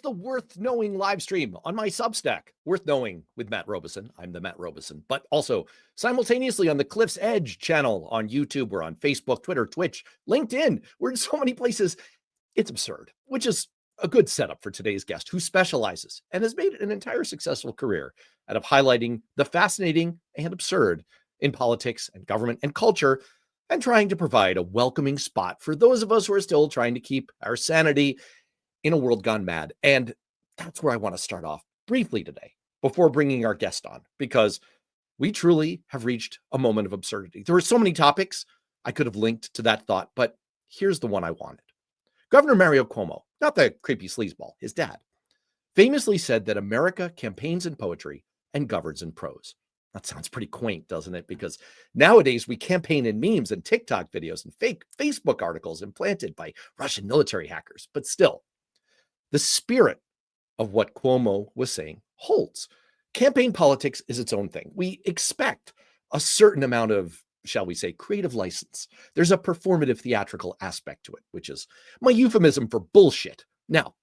the Worth Knowing live stream on my Substack, Worth Knowing with Matt Robeson. I'm the Matt Robeson, but also simultaneously on the Cliff's Edge channel on YouTube. We're on Facebook, Twitter, Twitch, LinkedIn. We're in so many places. It's absurd, which is a good setup for today's guest, who specializes and has made an entire successful career out of highlighting the fascinating and absurd in politics and government and culture, and trying to provide a welcoming spot for those of us who are still trying to keep our sanity in a world gone mad. And that's where I want to start off briefly today before bringing our guest on, because we truly have reached a moment of absurdity. There were so many topics I could have linked to that thought, but here's the one I wanted. Governor Mario Cuomo, not the creepy sleazeball, his dad, famously said that America campaigns in poetry and governs in prose. That sounds pretty quaint, doesn't it? Because nowadays we campaign in memes and TikTok videos and fake Facebook articles implanted by Russian military hackers. But still, the spirit of what Cuomo was saying holds. Campaign politics is its own thing. We expect a certain amount of, shall we say, creative license. There's a performative theatrical aspect to it, which is my euphemism for bullshit. Now,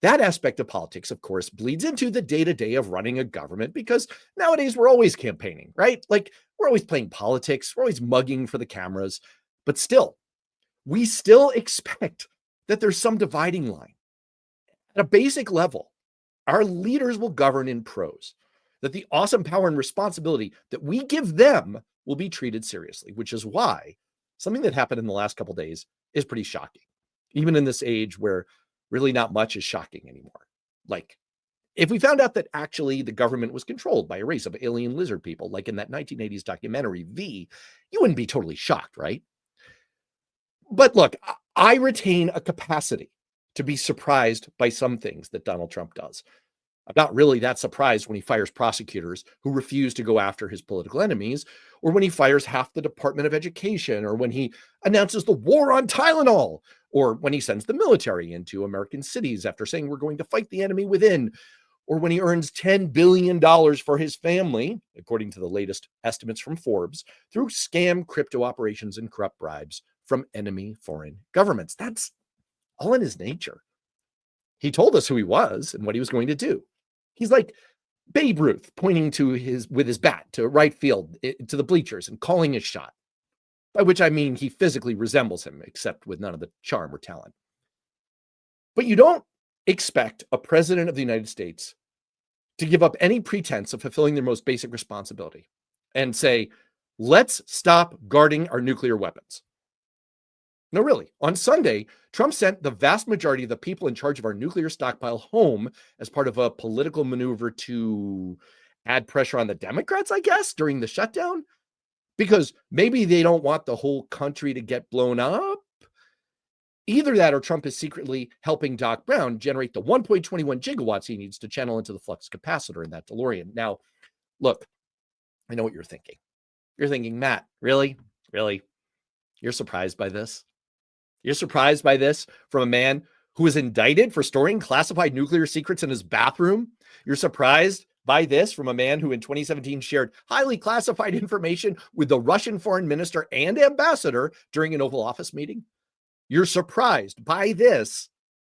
that aspect of politics, of course, bleeds into the day-to-day of running a government, because nowadays we're always campaigning, right? Like, we're always playing politics, we're always mugging for the cameras, but still, we still expect that there's some dividing line. At a basic level, our leaders will govern in prose, that the awesome power and responsibility that we give them will be treated seriously, which is why something that happened in the last couple of days is pretty shocking, even in this age where really not much is shocking anymore. Like, if we found out that actually the government was controlled by a race of alien lizard people, like in that 1980s documentary V, you wouldn't be totally shocked, right? But look, I retain a capacity to be surprised by some things that Donald Trump does. I'm not really that surprised when he fires prosecutors who refuse to go after his political enemies, or when he fires half the Department of Education, or when he announces the war on Tylenol, or when he sends the military into American cities after saying we're going to fight the enemy within, or when he earns $10 billion for his family, according to the latest estimates from Forbes, through scam crypto operations and corrupt bribes from enemy foreign governments. That's all in his nature. He told us who he was and what he was going to do. He's like Babe Ruth pointing to with his bat to right field, to the bleachers, and calling his shot. By which I mean he physically resembles him, except with none of the charm or talent. But you don't expect a president of the United States to give up any pretense of fulfilling their most basic responsibility and say, let's stop guarding our nuclear weapons. No, really. On Sunday, Trump sent the vast majority of the people in charge of our nuclear stockpile home as part of a political maneuver to add pressure on the Democrats, I guess, during the shutdown, because maybe they don't want the whole country to get blown up. Either that, or Trump is secretly helping Doc Brown generate the 1.21 gigawatts he needs to channel into the flux capacitor in that DeLorean. Now, look, I know what you're thinking. You're thinking, Matt, really? Really? You're surprised by this? You're surprised by this from a man who was indicted for storing classified nuclear secrets in his bathroom? You're surprised by this from a man who in 2017 shared highly classified information with the Russian foreign minister and ambassador during an Oval Office meeting? You're surprised by this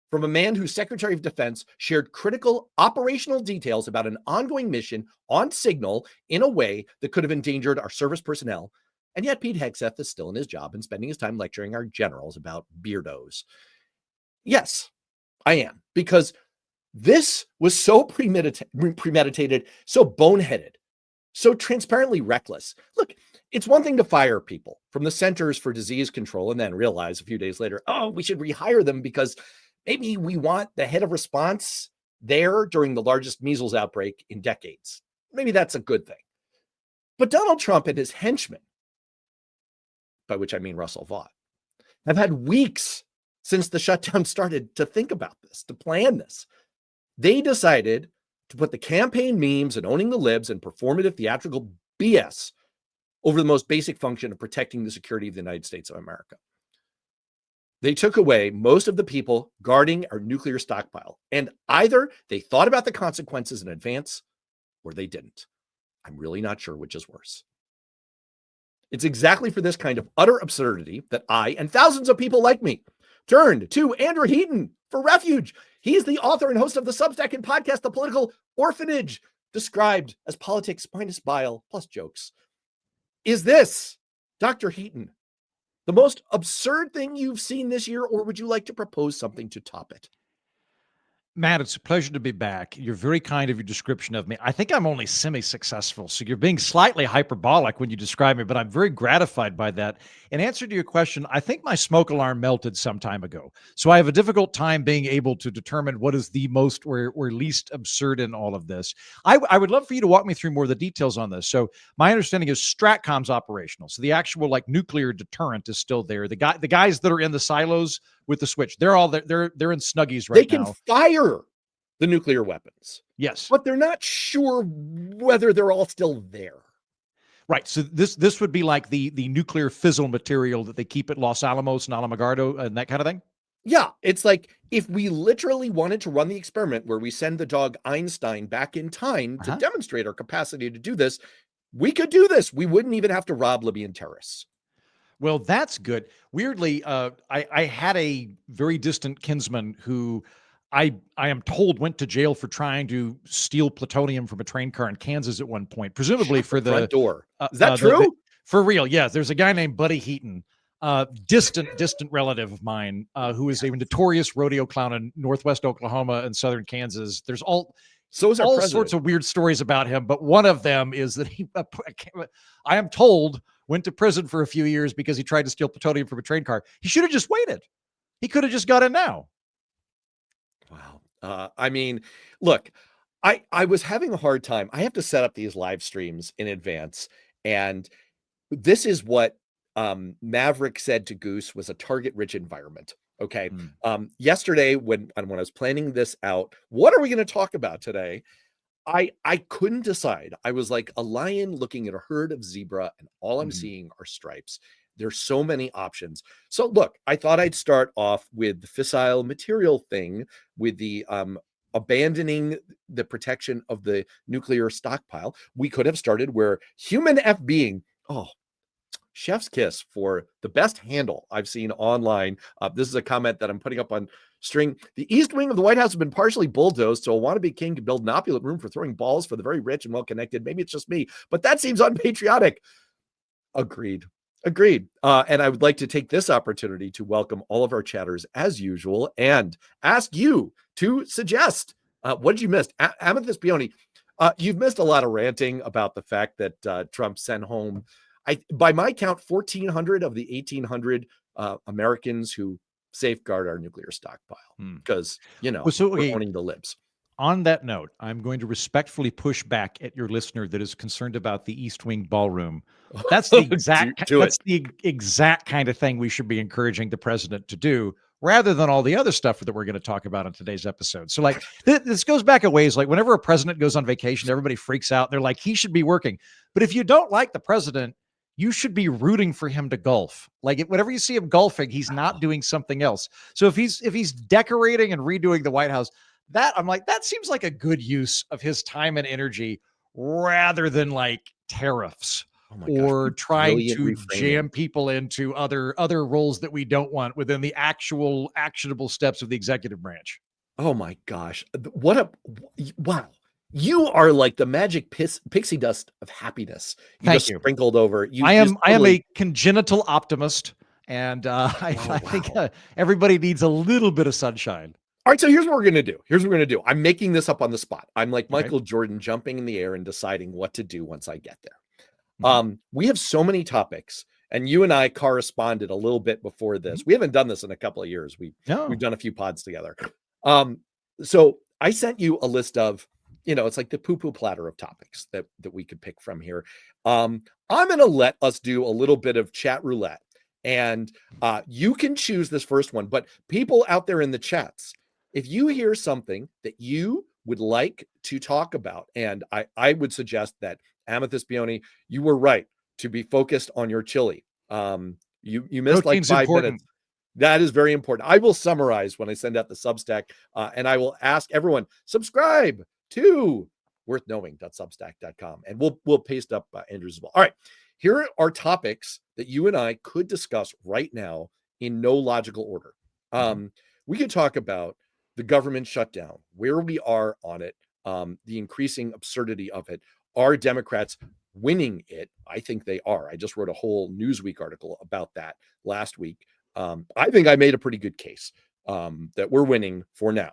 from a man whose Secretary of Defense shared critical operational details about an ongoing mission on signal in a way that could have endangered our service personnel. And yet Pete Hegseth is still in his job and spending his time lecturing our generals about beardos. Yes, I am, because this was so premeditated, so boneheaded, so transparently reckless. Look, it's one thing to fire people from the Centers for Disease Control and then realize a few days later, oh, we should rehire them because maybe we want the head of response there during the largest measles outbreak in decades. Maybe that's a good thing. But Donald Trump and his henchmen, by which I mean Russell Vought, have had weeks since the shutdown started to think about this, to plan this. They decided to put the campaign memes and owning the libs and performative theatrical BS over the most basic function of protecting the security of the United States of America. They took away most of the people guarding our nuclear stockpile, and either they thought about the consequences in advance or they didn't. I'm really not sure which is worse. It's exactly for this kind of utter absurdity that I and thousands of people like me turned to Andrew Heaton for refuge. He is the author and host of the Substack and podcast, The Political Orphanage, described as politics minus bile plus jokes. Is this, Dr. Heaton, the most absurd thing you've seen this year, or would you like to propose something to top it? Matt, it's a pleasure to be back. You're very kind of your description of me. I think I'm only semi-successful, so you're being slightly hyperbolic when you describe me, but I'm very gratified by that. In answer to your question, I think my smoke alarm melted some time ago, so I have a difficult time being able to determine what is the most or least absurd in all of this. I would love for you to walk me through more of the details on this. So my understanding is Stratcom's operational, so the actual like nuclear deterrent is still there. The guys that are in the silos with the switch, they're all there. They're in Snuggies right now. They can fire the nuclear weapons. Yes. But they're not sure whether they're all still there. Right. So this would be like the nuclear fissile material that they keep at Los Alamos and Alamogordo and that kind of thing? Yeah. It's like if we literally wanted to run the experiment where we send the dog Einstein back in time to demonstrate our capacity to do this, we could do this. We wouldn't even have to rob Libyan terrorists. Well, that's good. Weirdly, I had a very distant kinsman who I am told went to jail for trying to steal plutonium from a train car in Kansas at one point, presumably for the front door. Is that true? For real, yeah. There's a guy named Buddy Heaton, distant relative of mine, who is a notorious rodeo clown in Northwest Oklahoma and Southern Kansas. There's all sorts of weird stories about him, but one of them is that he, I am told, went to prison for a few years because he tried to steal plutonium from a train car. He should have just waited. He could have just got in now. Wow. I mean, look, I was having a hard time. I have to set up these live streams in advance. And this is what Maverick said to Goose was a target-rich environment. Okay. Yesterday, when I was planning this out, what are we going to talk about today? I couldn't decide. I was like a lion looking at a herd of zebra, and all I'm seeing are stripes. There's so many options. So look, I thought I'd start off with the fissile material thing, with the abandoning the protection of the nuclear stockpile. We could have started where human F being, chef's kiss for the best handle I've seen online. This is a comment that I'm putting up on string. The east wing of the White House has been partially bulldozed, so a wannabe king can build an opulent room for throwing balls for the very rich and well-connected. Maybe it's just me, but that seems unpatriotic. Agreed. And I would like to take this opportunity to welcome all of our chatters as usual and ask you to suggest, what did you miss? Amethyst Peony, you've missed a lot of ranting about the fact that Trump sent home, by my count, 1,400 of the 1,800 Americans who safeguard our nuclear stockpile because, we're owning the libs. On that note, I'm going to respectfully push back at your listener that is concerned about the East Wing ballroom. That's the exact kind of thing we should be encouraging the president to do, rather than all the other stuff that we're going to talk about in today's episode. So like this goes back a ways. Like whenever a president goes on vacation, everybody freaks out. They're like, he should be working. But if you don't like the president, you should be rooting for him to golf. Like whenever you see him golfing, he's not doing something else. So if he's decorating and redoing the White House, I'm like, that seems like a good use of his time and energy rather than like tariffs or trying to jam people into other roles that we don't want within the actual actionable steps of the executive branch. Oh my gosh. Wow. You are like the magic pixie dust of happiness. Thank you. Sprinkled over. I am a congenital optimist, and I think everybody needs a little bit of sunshine. All right, so here's what we're going to do. I'm making this up on the spot. I'm like Michael Jordan jumping in the air and deciding what to do once I get there. We have so many topics, and you and I corresponded a little bit before this. We haven't done this in a couple of years. We've done a few pods together. So I sent you a list of, it's like the poo-poo platter of topics that we could pick from here. I'm going to let us do a little bit of chat roulette, and you can choose this first one. But people out there in the chats, if you hear something that you would like to talk about, and I would suggest that Amethyst Peony, you were right to be focused on your chili. You missed like 5 minutes. That is very important. I will summarize when I send out the Substack, and I will ask everyone, subscribe to worthknowing.substack.com, and we'll paste up Andrew's as well. All right, here are topics that you and I could discuss right now in no logical order. We could talk about the government shutdown, where we are on it, the increasing absurdity of it. Are Democrats winning it? I think they are. I just wrote a whole Newsweek article about that last week. I think I made a pretty good case that we're winning for now.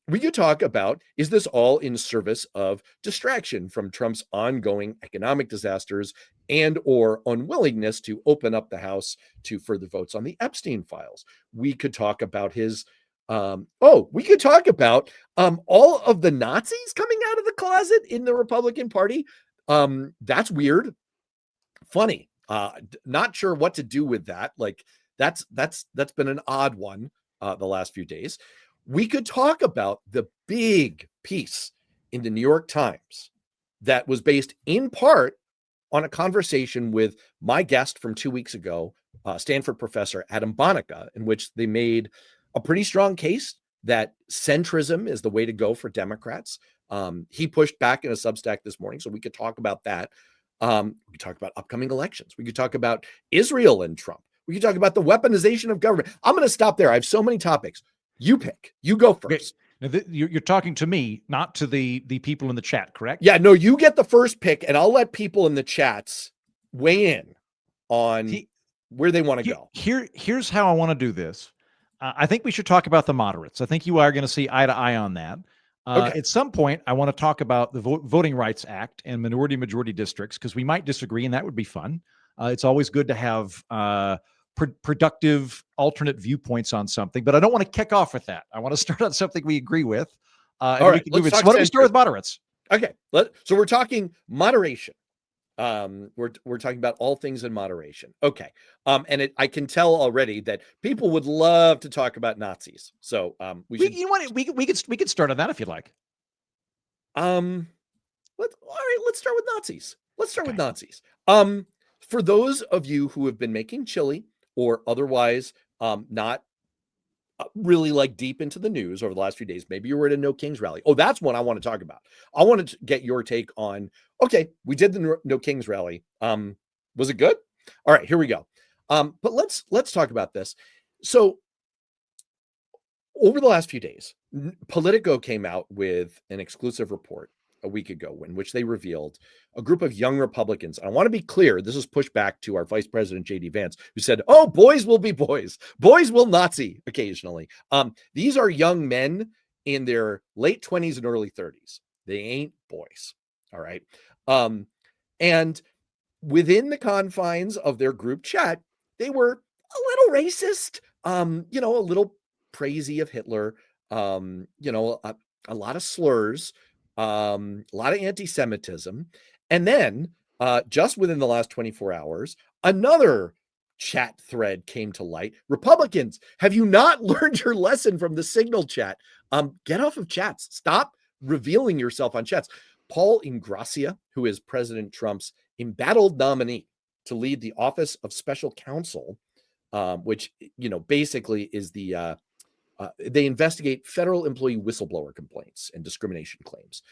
We could talk about, is this all in service of distraction from Trump's ongoing economic disasters and or unwillingness to open up the House to further votes on the Epstein files? We could talk about his we could talk about all of the Nazis coming out of the closet in the Republican Party. That's weird. Funny. Not sure what to do with that. Like that's been an odd one the last few days. We could talk about the big piece in the New York Times that was based in part on a conversation with my guest from 2 weeks ago, Stanford professor Adam Bonica, in which they made a pretty strong case that centrism is the way to go for Democrats. He pushed back in a Substack this morning, so we could talk about that. We could talk about upcoming elections. We could talk about Israel and Trump. We could talk about the weaponization of government. I'm going to stop there. I have so many topics. You pick. You go first. Okay. Now, you're talking to me, not to the people in the chat, correct? Yeah, no, you get the first pick, and I'll let people in the chats weigh in on where they want to go. Here's how I want to do this. I think we should talk about the moderates. I think you are going to see eye to eye on that. Okay. At some point, I want to talk about the Voting Rights Act and minority-majority districts, because we might disagree, and that would be fun. It's always good to have productive alternate viewpoints on something, but I don't want to kick off with that. I want to start on something we agree with. All right, why don't we start with moderates? Okay, so we're talking moderation. We're talking about all things in moderation. Okay, and I can tell already that people would love to talk about Nazis. So we could start on that if you'd like. Let's start with Nazis. Let's start with Nazis. For those of you who have been making chili or otherwise not really like deep into the news over the last few days, maybe you were at a No Kings rally. Oh, that's one I want to talk about. I wanted to get your take on, okay, we did the No Kings rally. Was it good? All right, here we go. But let's talk about this. So over the last few days, Politico came out with an exclusive report a week ago in which they revealed a group of young Republicans. And I want to be clear, this is pushed back to our Vice President J.D. Vance, who said, oh, boys will be boys. Boys will Nazi occasionally. These are young men in their late 20s and early 30s. They ain't boys. All right. And within the confines of their group chat, they were a little racist, a little praisey of Hitler, a lot of slurs, a lot of anti-Semitism. And then just within the last 24 hours, another chat thread came to light. Republicans, have you not learned your lesson from the Signal chat? Get off of chats. Stop revealing yourself on chats. Paul Ingrassia, who is President Trump's embattled nominee to lead the Office of Special Counsel, which, basically is they investigate federal employee whistleblower complaints and discrimination claims.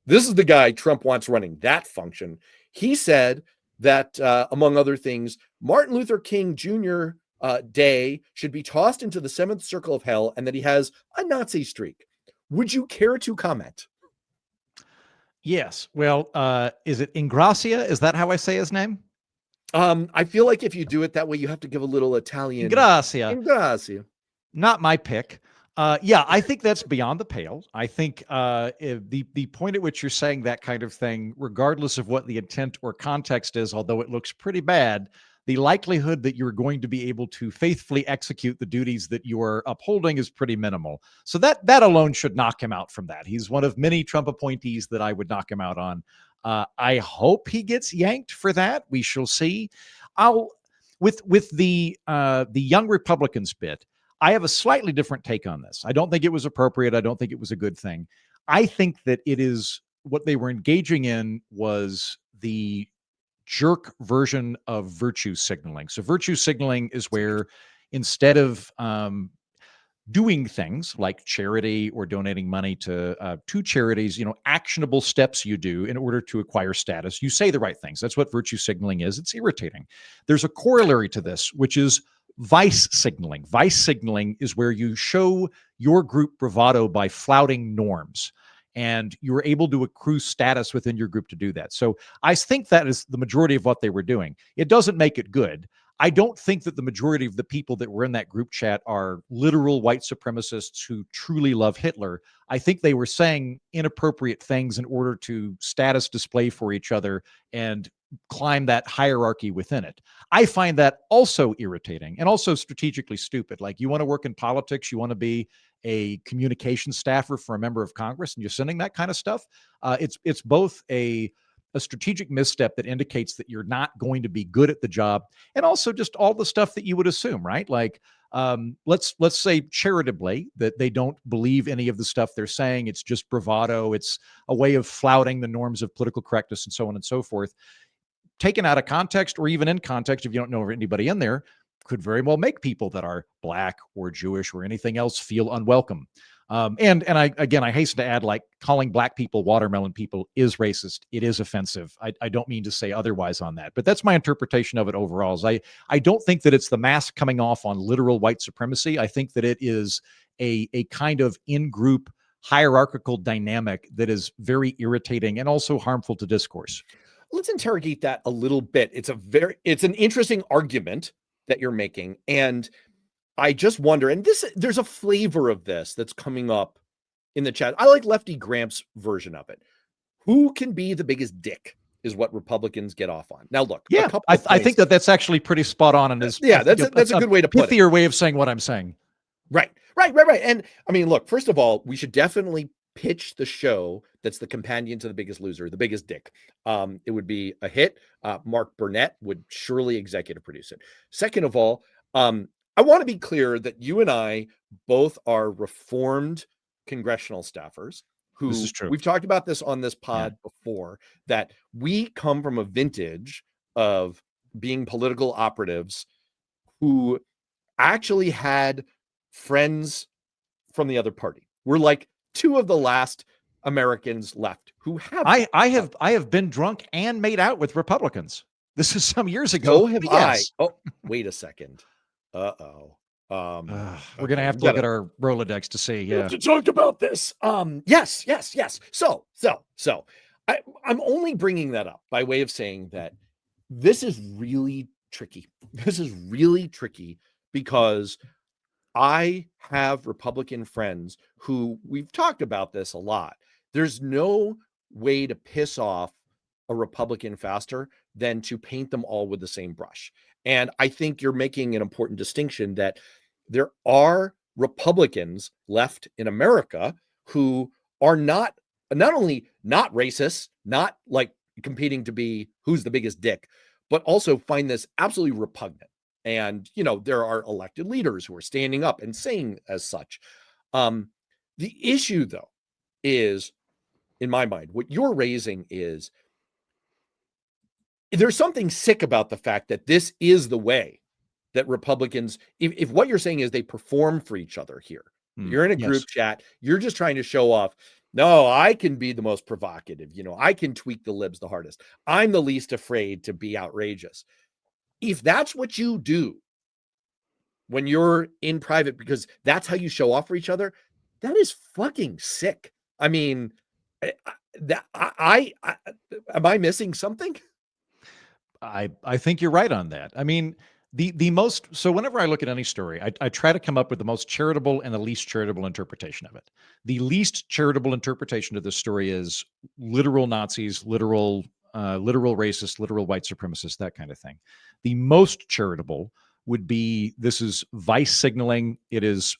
This is the guy Trump wants running that function. He said that, among other things, Martin Luther King Jr. Day should be tossed into the seventh circle of hell, and that he has a Nazi streak. Would you care to comment? Yes. Well, is it Ingrassia? Is that how I say his name? I feel like if you do it that way, you have to give a little Italian. Ingrassia. Not my pick. I think that's beyond the pale. I think the point at which you're saying that kind of thing, regardless of what the intent or context is, although it looks pretty bad, the likelihood that you're going to be able to faithfully execute the duties that you are upholding is pretty minimal. So that alone should knock him out from that. He's one of many Trump appointees that I would knock him out on. I hope he gets yanked for that. We shall see. With the young Republicans bit, I have a slightly different take on this. I don't think it was appropriate. I don't think it was a good thing. I think that it is what they were engaging in was the jerk version of virtue signaling. So virtue signaling is where instead of doing things like charity or donating money to charities, actionable steps you do in order to acquire status, you say the right things. That's what virtue signaling is. It's irritating. There's a corollary to this, which is vice signaling. Vice signaling is where you show your group bravado by flouting norms, and you're able to accrue status within your group to do that. So I think that is the majority of what they were doing. It doesn't make it good. I don't think that the majority of the people that were in that group chat are literal white supremacists who truly love Hitler. I think they were saying inappropriate things in order to status display for each other and climb that hierarchy within it. I find that also irritating and also strategically stupid. Like, you want to work in politics, you want to be a communication staffer for a member of Congress, and you're sending that kind of stuff. It's both a strategic misstep that indicates that you're not going to be good at the job, and also just all the stuff that you would assume, right? Like, let's say charitably that they don't believe any of the stuff they're saying. It's just bravado. It's a way of flouting the norms of political correctness and so on and so forth. Taken out of context, or even in context, if you don't know anybody in there, could very well make people that are Black or Jewish or anything else feel unwelcome. And I hasten to add, like, calling Black people watermelon people is racist. It is offensive. I don't mean to say otherwise on that, but that's my interpretation of it overall. Is I don't think that it's the mask coming off on literal white supremacy. I think that it is a kind of in-group hierarchical dynamic that is very irritating and also harmful to discourse. Let's interrogate that a little bit. It's an interesting argument that you're making. And I just wonder, and there's a flavor of this that's coming up in the chat. I like Lefty Gramps' version of it. Who can be the biggest dick is what Republicans get off on. Now, look, yeah, I think that's actually pretty spot on. And that's a good way to put it. Pithier way of saying what I'm saying. Right. And I mean, look, first of all, we should definitely pitch the show that's the companion to The Biggest Loser, The Biggest Dick. It would be a hit. Mark Burnett would surely executive produce it. Second of all, I want to be clear that you and I both are reformed congressional staffers who, this is true. We've talked about this on this pod before, that we come from a vintage of being political operatives who actually had friends from the other party. We're like two of the last Americans left who have. I have been drunk and made out with Republicans. This is some years ago. So have yes. I. Oh, wait a second. Uh-oh. We're gonna have to look at our Rolodex to see. Yeah, to talk about this. Yes. So I'm only bringing that up by way of saying that this is really tricky. This is really tricky because I have Republican friends who, we've talked about this a lot. There's no way to piss off a Republican faster than to paint them all with the same brush. And I think you're making an important distinction that there are Republicans left in America who are not only not racist, not like competing to be who's the biggest dick, but also find this absolutely repugnant. And, you know, there are elected leaders who are standing up and saying as such. The issue, though, is, in my mind, what you're raising is there's something sick about the fact that this is the way that Republicans, if what you're saying is they perform for each other here, you're in a group chat, you're just trying to show off, no, I can be the most provocative, you know, I can tweak the libs the hardest. I'm the least afraid to be outrageous. If that's what you do when you're in private, because that's how you show off for each other, that is fucking sick. I mean, am I missing something? I think you're right on that. I mean, so whenever I look at any story, I try to come up with the most charitable and the least charitable interpretation of it. The least charitable interpretation of this story is literal Nazis, literal racists, literal white supremacists, that kind of thing. The most charitable would be, this is vice signaling. It is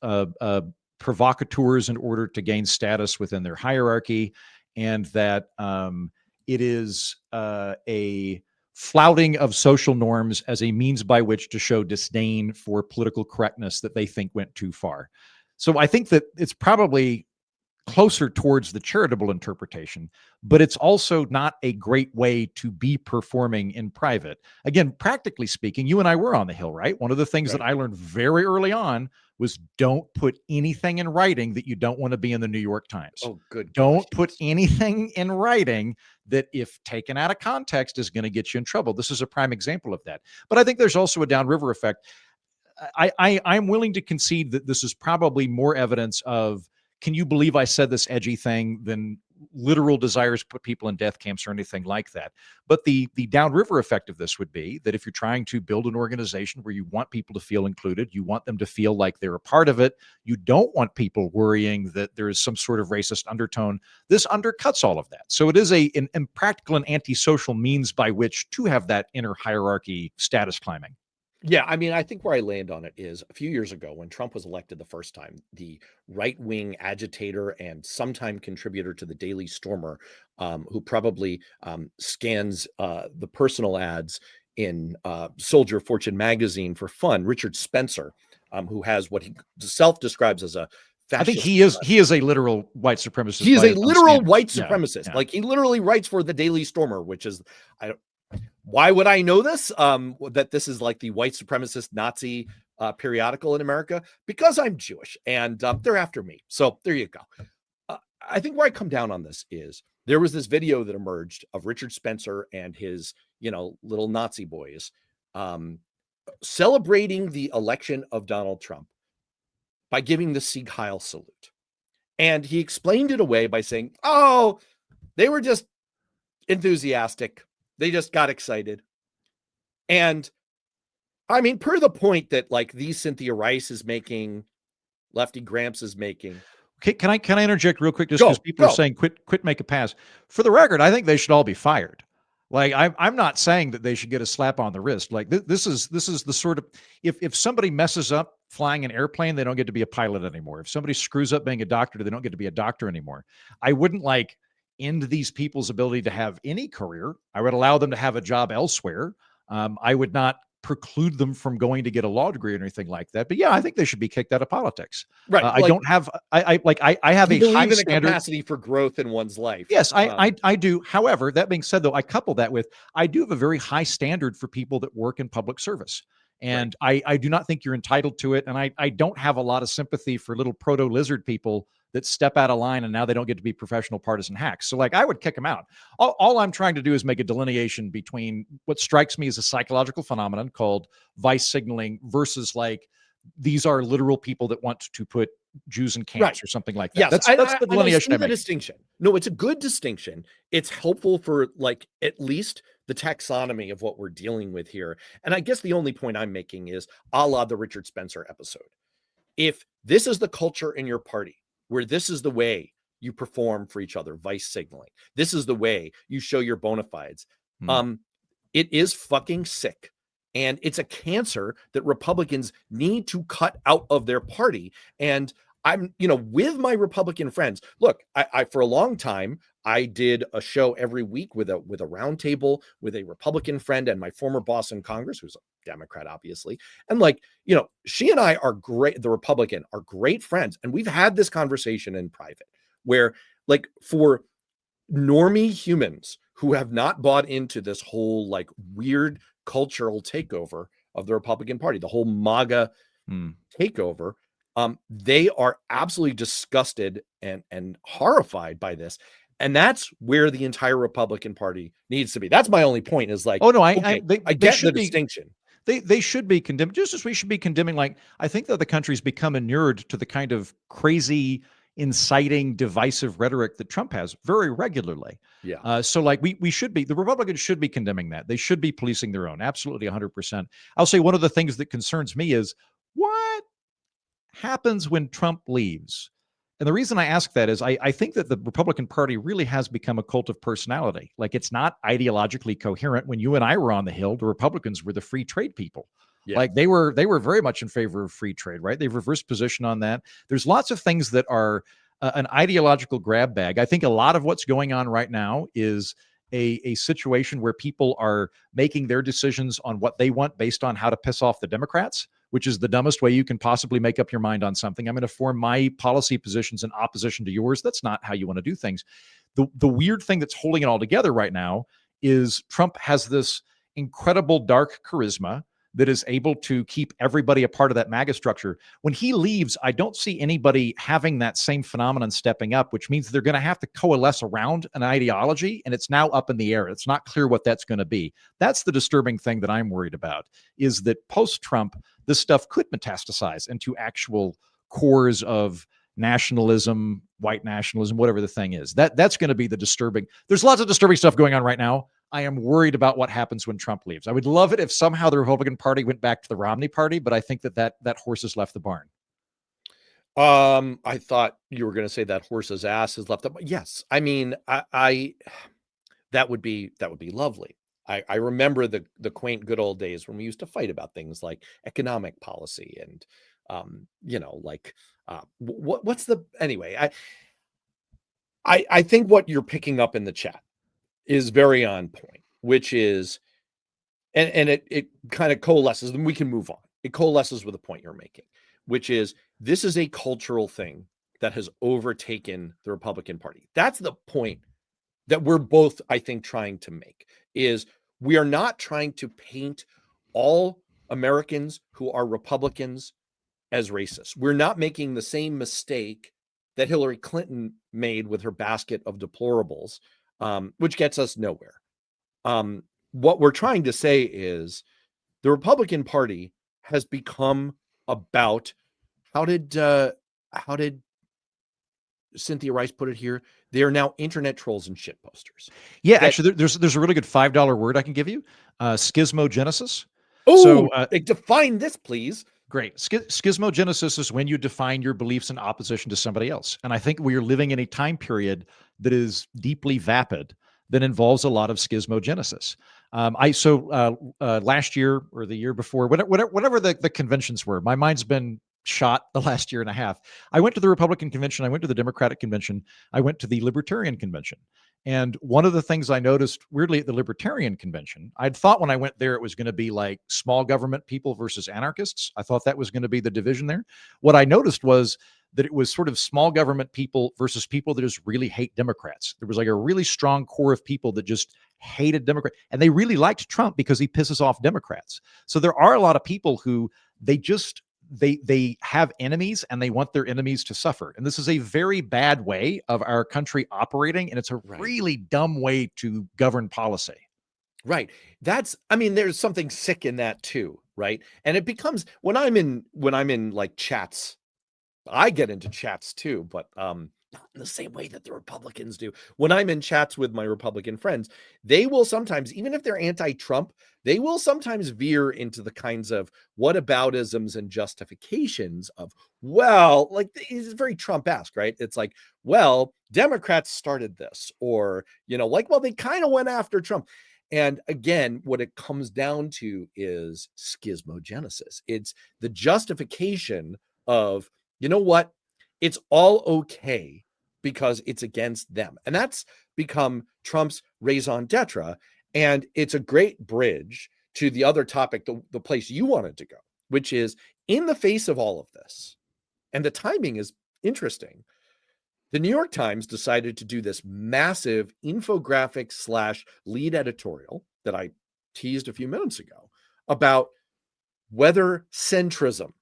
provocateurs in order to gain status within their hierarchy, and that it is a flouting of social norms as a means by which to show disdain for political correctness that they think went too far. So I think that it's probably closer towards the charitable interpretation, but it's also not a great way to be performing in private. Again, practically speaking, you and I were on the Hill, right? One of the things that I learned very early on was don't put anything in writing that you don't want to be in the New York Times. Oh, good. Don't put anything in writing that, if taken out of context, is going to get you in trouble. This is a prime example of that. But I think there's also a downriver effect. I'm willing to concede that this is probably more evidence of, can you believe I said this edgy thing, than literal desires to put people in death camps or anything like that. But the downriver effect of this would be that if you're trying to build an organization where you want people to feel included, you want them to feel like they're a part of it, you don't want people worrying that there is some sort of racist undertone, this undercuts all of that. So it is an impractical and antisocial means by which to have that inner hierarchy status climbing. Yeah, I mean, I think where I land on it is a few years ago when Trump was elected the first time, the right-wing agitator and sometime contributor to the Daily Stormer, who probably scans the personal ads in Soldier Fortune magazine for fun, Richard Spencer, who has what he self-describes as a fascist. I think he is a literal white supremacist. He is a literal white supremacist. Yeah. Like, he literally writes for the Daily Stormer, which is, why would I know this? That this is like the white supremacist Nazi periodical in America? Because I'm Jewish and they're after me. So there you go. I think where I come down on this is there was this video that emerged of Richard Spencer and his, little Nazi boys celebrating the election of Donald Trump by giving the Sieg Heil salute. And he explained it away by saying, oh, they were just enthusiastic. They just got excited. And I mean, per the point that like these Cynthia Rice is making, Lefty Gramps is making. Okay, can I interject real quick, just because people are saying quit, make a pass. For the record, I think they should all be fired. Like, I'm not saying that they should get a slap on the wrist. Like, this is the sort of, if somebody messes up flying an airplane, they don't get to be a pilot anymore. If somebody screws up being a doctor, they don't get to be a doctor anymore. I wouldn't like end these people's ability to have any career. I would allow them to have a job elsewhere. I would not preclude them from going to get a law degree or anything like that. But yeah, I think they should be kicked out of politics. Right. I have a high standard capacity for growth in one's life. Yes, I do. However, that being said, though, I couple that with, I do have a very high standard for people that work in public service. And right. I do not think you're entitled to it. And I don't have a lot of sympathy for little proto-lizard people that step out of line and now they don't get to be professional partisan hacks. So like, I would kick them out. All I'm trying to do is make a delineation between what strikes me as a psychological phenomenon called vice signaling versus like, these are literal people that want to put Jews in camps or something like that. Yes, that's the delineation I make. Distinction. No, it's a good distinction. It's helpful for like at least the taxonomy of what we're dealing with here. And I guess the only point I'm making is a la the Richard Spencer episode. If this is the culture in your party, where this is the way you perform for each other, vice signaling, this is the way you show your bona fides, it is fucking sick. And it's a cancer that Republicans need to cut out of their party. And I'm, with my Republican friends, look, I for a long time, I did a show every week with a roundtable with a Republican friend and my former boss in Congress, who's a Democrat, obviously. And like, she and I are great. The Republican are great friends. And we've had this conversation in private where like for normie humans who have not bought into this whole like weird cultural takeover of the Republican Party, the whole MAGA takeover, they are absolutely disgusted and horrified by this. And that's where the entire Republican Party needs to be. That's my only point is like, I get the distinction. They should be condemned, just as we should be condemning. Like, I think that the country's become inured to the kind of crazy, inciting, divisive rhetoric that Trump has very regularly. Yeah. So like we should be, the Republicans should be condemning that. They should be policing their own. Absolutely 100%. I'll say one of the things that concerns me is what happens when Trump leaves. And the reason I ask that is I think that the Republican Party really has become a cult of personality. Like, it's not ideologically coherent. When you and I were on the Hill, the Republicans were the free trade people. Yeah. Like they were very much in favor of free trade, right? They've reversed position on that. There's lots of things that are an ideological grab bag. I think a lot of what's going on right now is a situation where people are making their decisions on what they want based on how to piss off the Democrats, which is the dumbest way you can possibly make up your mind on something. I'm going to form my policy positions in opposition to yours. That's not how you want to do things. The weird thing that's holding it all together right now is Trump has this incredible dark charisma that is able to keep everybody a part of that MAGA structure. When he leaves, I don't see anybody having that same phenomenon stepping up, which means they're going to have to coalesce around an ideology, and it's now up in the air. It's not clear what that's going to be. That's the disturbing thing that I'm worried about, is that post-Trump, this stuff could metastasize into actual cores of nationalism, white nationalism, whatever the thing is. That's going to be the disturbing. There's lots of disturbing stuff going on right now. I am worried about what happens when Trump leaves. I would love it if somehow the Republican Party went back to the Romney Party, but I think that horse has left the barn. I thought you were going to say that horse's ass has left the. Yes, I mean, I that would be lovely. I remember the quaint good old days when we used to fight about things like economic policy and what's the anyway. I think what you're picking up in the chat is very on point, which is, and it kind of coalesces, and we can move on. It coalesces with the point you're making, which is this is a cultural thing that has overtaken the Republican Party. That's the point that we're both, I think, trying to make, is we are not trying to paint all Americans who are Republicans as racist. We're not making the same mistake that Hillary Clinton made with her basket of deplorables, which gets us nowhere. What we're trying to say is the Republican Party has become about, how did Cynthia Rice put it here? They are now internet trolls and shit posters. Yeah, actually, there's a really good $5 word I can give you, schismogenesis. Oh, so, define this, please. Great. Schismogenesis is when you define your beliefs in opposition to somebody else. And I think we are living in a time period that is deeply vapid, that involves a lot of schismogenesis. Last year or the year before, whatever the conventions were, my mind's been shot the last year and a half. I went to the Republican convention. I went to the Democratic convention. I went to the Libertarian convention. And one of the things I noticed weirdly at the Libertarian convention, I'd thought when I went there, it was going to be like small government people versus anarchists. I thought that was going to be the division there. What I noticed was that it was sort of small government people versus people that just really hate Democrats. There was like a really strong core of people that just hated Democrats, and they really liked Trump because he pisses off Democrats. So there are a lot of people who they have enemies and they want their enemies to suffer. And this is a very bad way of our country operating. And it's a really dumb way to govern policy. Right. There's something sick in that too. Right. And it becomes, when I'm in like chats, I get into chats too, but not in the same way that the Republicans do. When I'm in chats with my Republican friends, they will sometimes, even if they're anti-Trump, they will sometimes veer into the kinds of whataboutisms and justifications of, well, like it's very Trump-esque, right? It's like, well, Democrats started this, or, well, they kind of went after Trump. And again, what it comes down to is schismogenesis. It's the justification of, you know what? It's all okay because it's against them. And that's become Trump's raison d'etre. And it's a great bridge to the other topic, the place you wanted to go, which is, in the face of all of this, and the timing is interesting, the New York Times decided to do this massive infographic / lead editorial that I teased a few minutes ago about whether centrism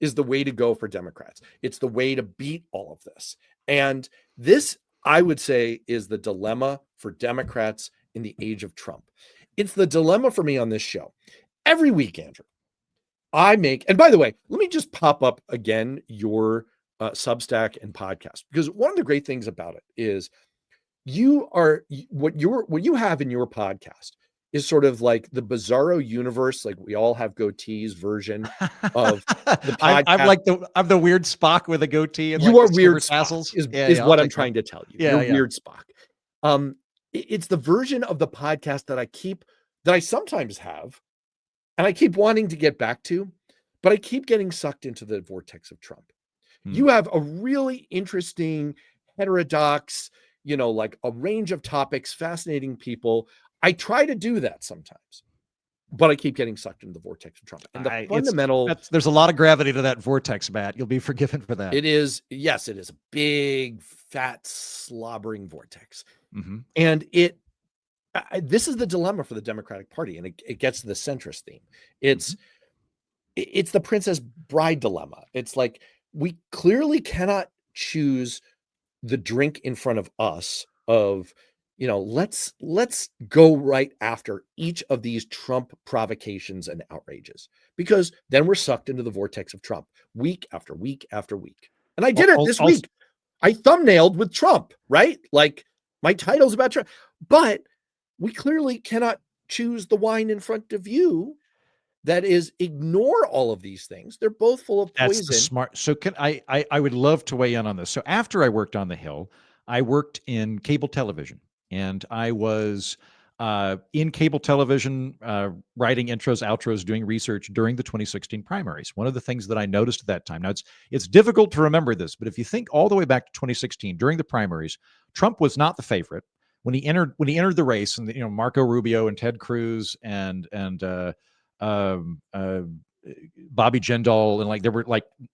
is the way to go for Democrats. It's the way to beat all of this. And this, I would say, is the dilemma for Democrats in the age of Trump. It's the dilemma for me on this show. Every week, Andrew, and by the way, let me just pop up again your Substack and podcast, because one of the great things about it is what you have in your podcast is sort of like the bizarro universe, like we all have goatees version of the podcast. I'm the weird Spock with a goatee and you like are weird tassels. Is what I'm trying to tell you. Yeah, You're weird Spock. It's the version of the podcast that I sometimes have, and I keep wanting to get back to, but I keep getting sucked into the vortex of Trump. You have a really interesting, heterodox, like a range of topics, fascinating people. I try to do that sometimes, but I keep getting sucked into the vortex of Trump. And the fundamental... There's a lot of gravity to that vortex, Matt. You'll be forgiven for that. It is. Yes, it is a big, fat, slobbering vortex. Mm-hmm. And this is the dilemma for the Democratic Party. And it gets to the centrist theme. It's it's the Princess Bride dilemma. It's like, we clearly cannot choose the drink in front of us of, let's go right after each of these Trump provocations and outrages, because then we're sucked into the vortex of Trump week after week after week. And I did it this week. I thumbnailed with Trump, right? Like, my title's about Trump, but we clearly cannot choose the wine in front of you. That is, ignore all of these things. They're both full of poison. That's the smart. So I would love to weigh in on this. So after I worked on the Hill, I worked in cable television, and I was in cable television, writing intros, outros, doing research during the 2016 primaries. One of the things that I noticed at that time, now it's difficult to remember this, but if you think all the way back to 2016, during the primaries, Trump was not the favorite. When he entered the race, and Marco Rubio and Ted Cruz and um, uh, Bobby Jindal, and there were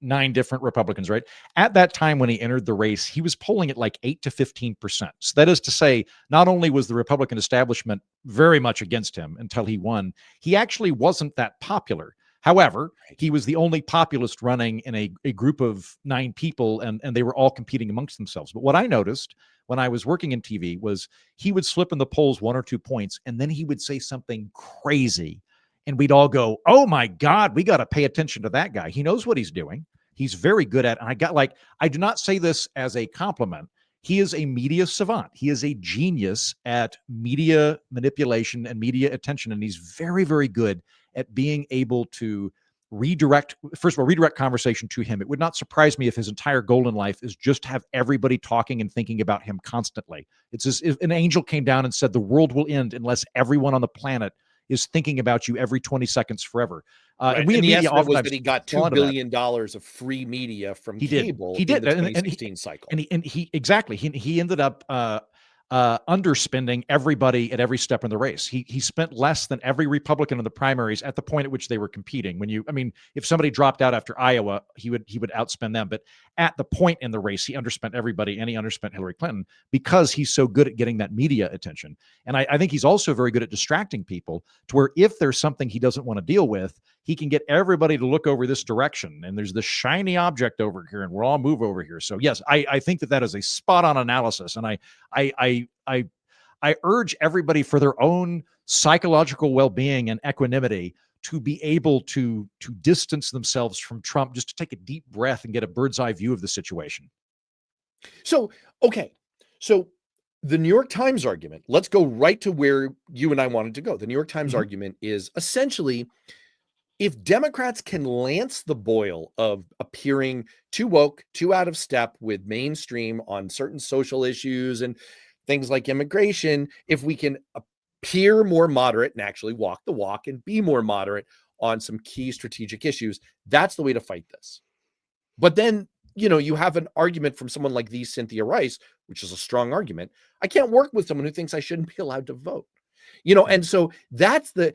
9 different Republicans, right? At that time, when he entered the race, he was polling at 8 to 15%. So that is to say, not only was the Republican establishment very much against him until he won, he actually wasn't that popular. However, he was the only populist running in a group of 9 people, and they were all competing amongst themselves. But what I noticed when I was working in TV was he would slip in the polls 1 or 2 points, and then he would say something crazy. And we'd all go, oh my God, we got to pay attention to that guy. He knows what he's doing. He's very good at it. And I do not say this as a compliment. He is a media savant. He is a genius at media manipulation and media attention. And he's very, very good at being able to redirect conversation to him. It would not surprise me if his entire goal in life is just to have everybody talking and thinking about him constantly. It's as if an angel came down and said, the world will end unless everyone on the planet is thinking about you every 20 seconds forever. Right. And the estimate was that he got $2 billion of free media from cable in the 2016 cycle. And he exactly. He ended up underspending everybody at every step in the race. He spent less than every Republican in the primaries at the point at which they were competing. If somebody dropped out after Iowa, he would outspend them. But at the point in the race, he underspent everybody, and he underspent Hillary Clinton because he's so good at getting that media attention. And I think he's also very good at distracting people to where if there's something he doesn't want to deal with, he can get everybody to look over this direction. And there's this shiny object over here, and we'll all move over here. So yes, I think that is a spot on analysis. And I urge everybody, for their own psychological well-being and equanimity, to be able to distance themselves from Trump, just to take a deep breath and get a bird's eye view of the situation. So, okay. So the New York Times argument, let's go right to where you and I wanted to go. The New York Times argument is essentially, if Democrats can lance the boil of appearing too woke, too out of step with mainstream on certain social issues and things like immigration, if we can appear more moderate and actually walk the walk and be more moderate on some key strategic issues, that's the way to fight this. But then, you have an argument from someone like the Cynthia Rice, which is a strong argument. I can't work with someone who thinks I shouldn't be allowed to vote. And so that's the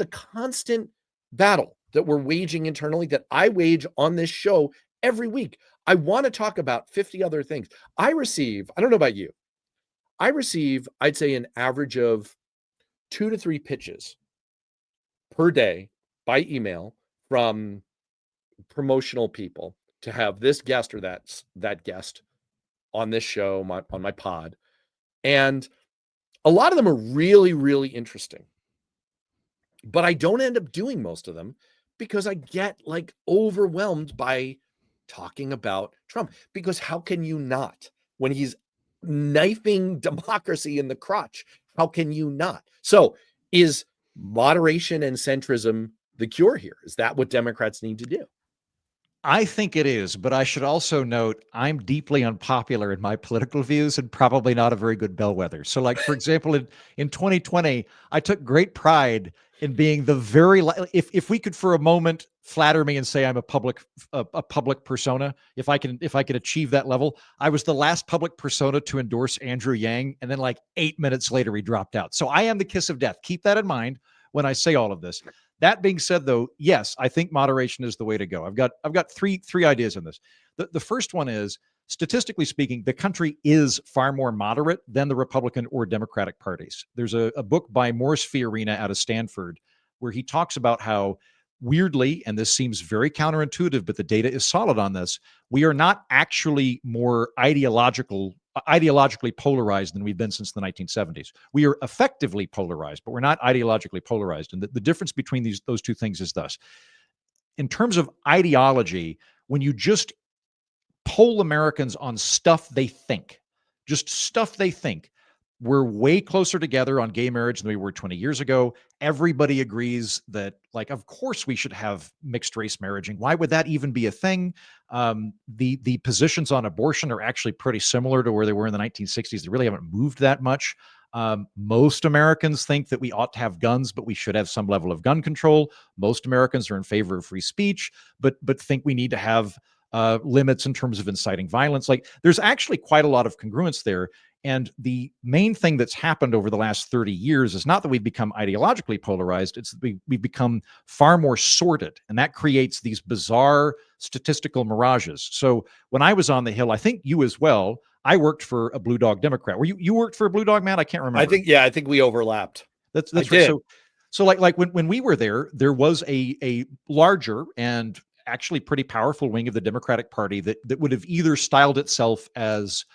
constant battle that we're waging internally, that I wage on this show every week. I want to talk about 50 other things. I don't know about you, I'd say, an average of 2 to 3 pitches per day by email from promotional people to have this guest or that guest on this show, on my pod. And a lot of them are really, really interesting. But I don't end up doing most of them because I get overwhelmed by talking about Trump. Because how can you not, when he's knifing democracy in the crotch? How can you not? So is moderation and centrism the cure here? Is that what Democrats need to do? I think it is, but I should also note I'm deeply unpopular in my political views and probably not a very good bellwether. So, for example, in 2020, I took great pride in being the very if we could for a moment flatter me and say I'm a public persona, if I could achieve that level, I was the last public persona to endorse Andrew Yang, and then 8 minutes later he dropped out. So I am the kiss of death. Keep that in mind when I say all of this. That being said, though, yes, I think moderation is the way to go. I've got three ideas on this. The first one is, statistically speaking, the country is far more moderate than the Republican or Democratic parties. There's a book by Morris Fiorina out of Stanford where he talks about how weirdly, and this seems very counterintuitive, but the data is solid on this, we are not actually more ideologically polarized than we've been since the 1970s. We are effectively polarized, but we're not ideologically polarized. And the difference between those two things is thus. In terms of ideology, when you just poll Americans on stuff they think, just stuff they think, we're way closer together on gay marriage than we were 20 years ago. Everybody agrees that, like, of course we should have mixed race marriaging. Why would that even be a thing? The positions on abortion are actually pretty similar to where they were in the 1960s. They really haven't moved that much. Most Americans think that we ought to have guns, but we should have some level of gun control. Most Americans are in favor of free speech, but think we need to have limits in terms of inciting violence. Like, there's actually quite a lot of congruence there. And the main thing that's happened over the last 30 years is not that we've become ideologically polarized, it's that we've become far more sorted. And that creates these bizarre statistical mirages. So when I was on the Hill, I think you as well, I worked for a Blue Dog Democrat. Were you worked for a Blue Dog, Matt? I can't remember. I think we overlapped. That's right. So like when we were there was a larger and actually pretty powerful wing of the Democratic Party that would have either styled itself as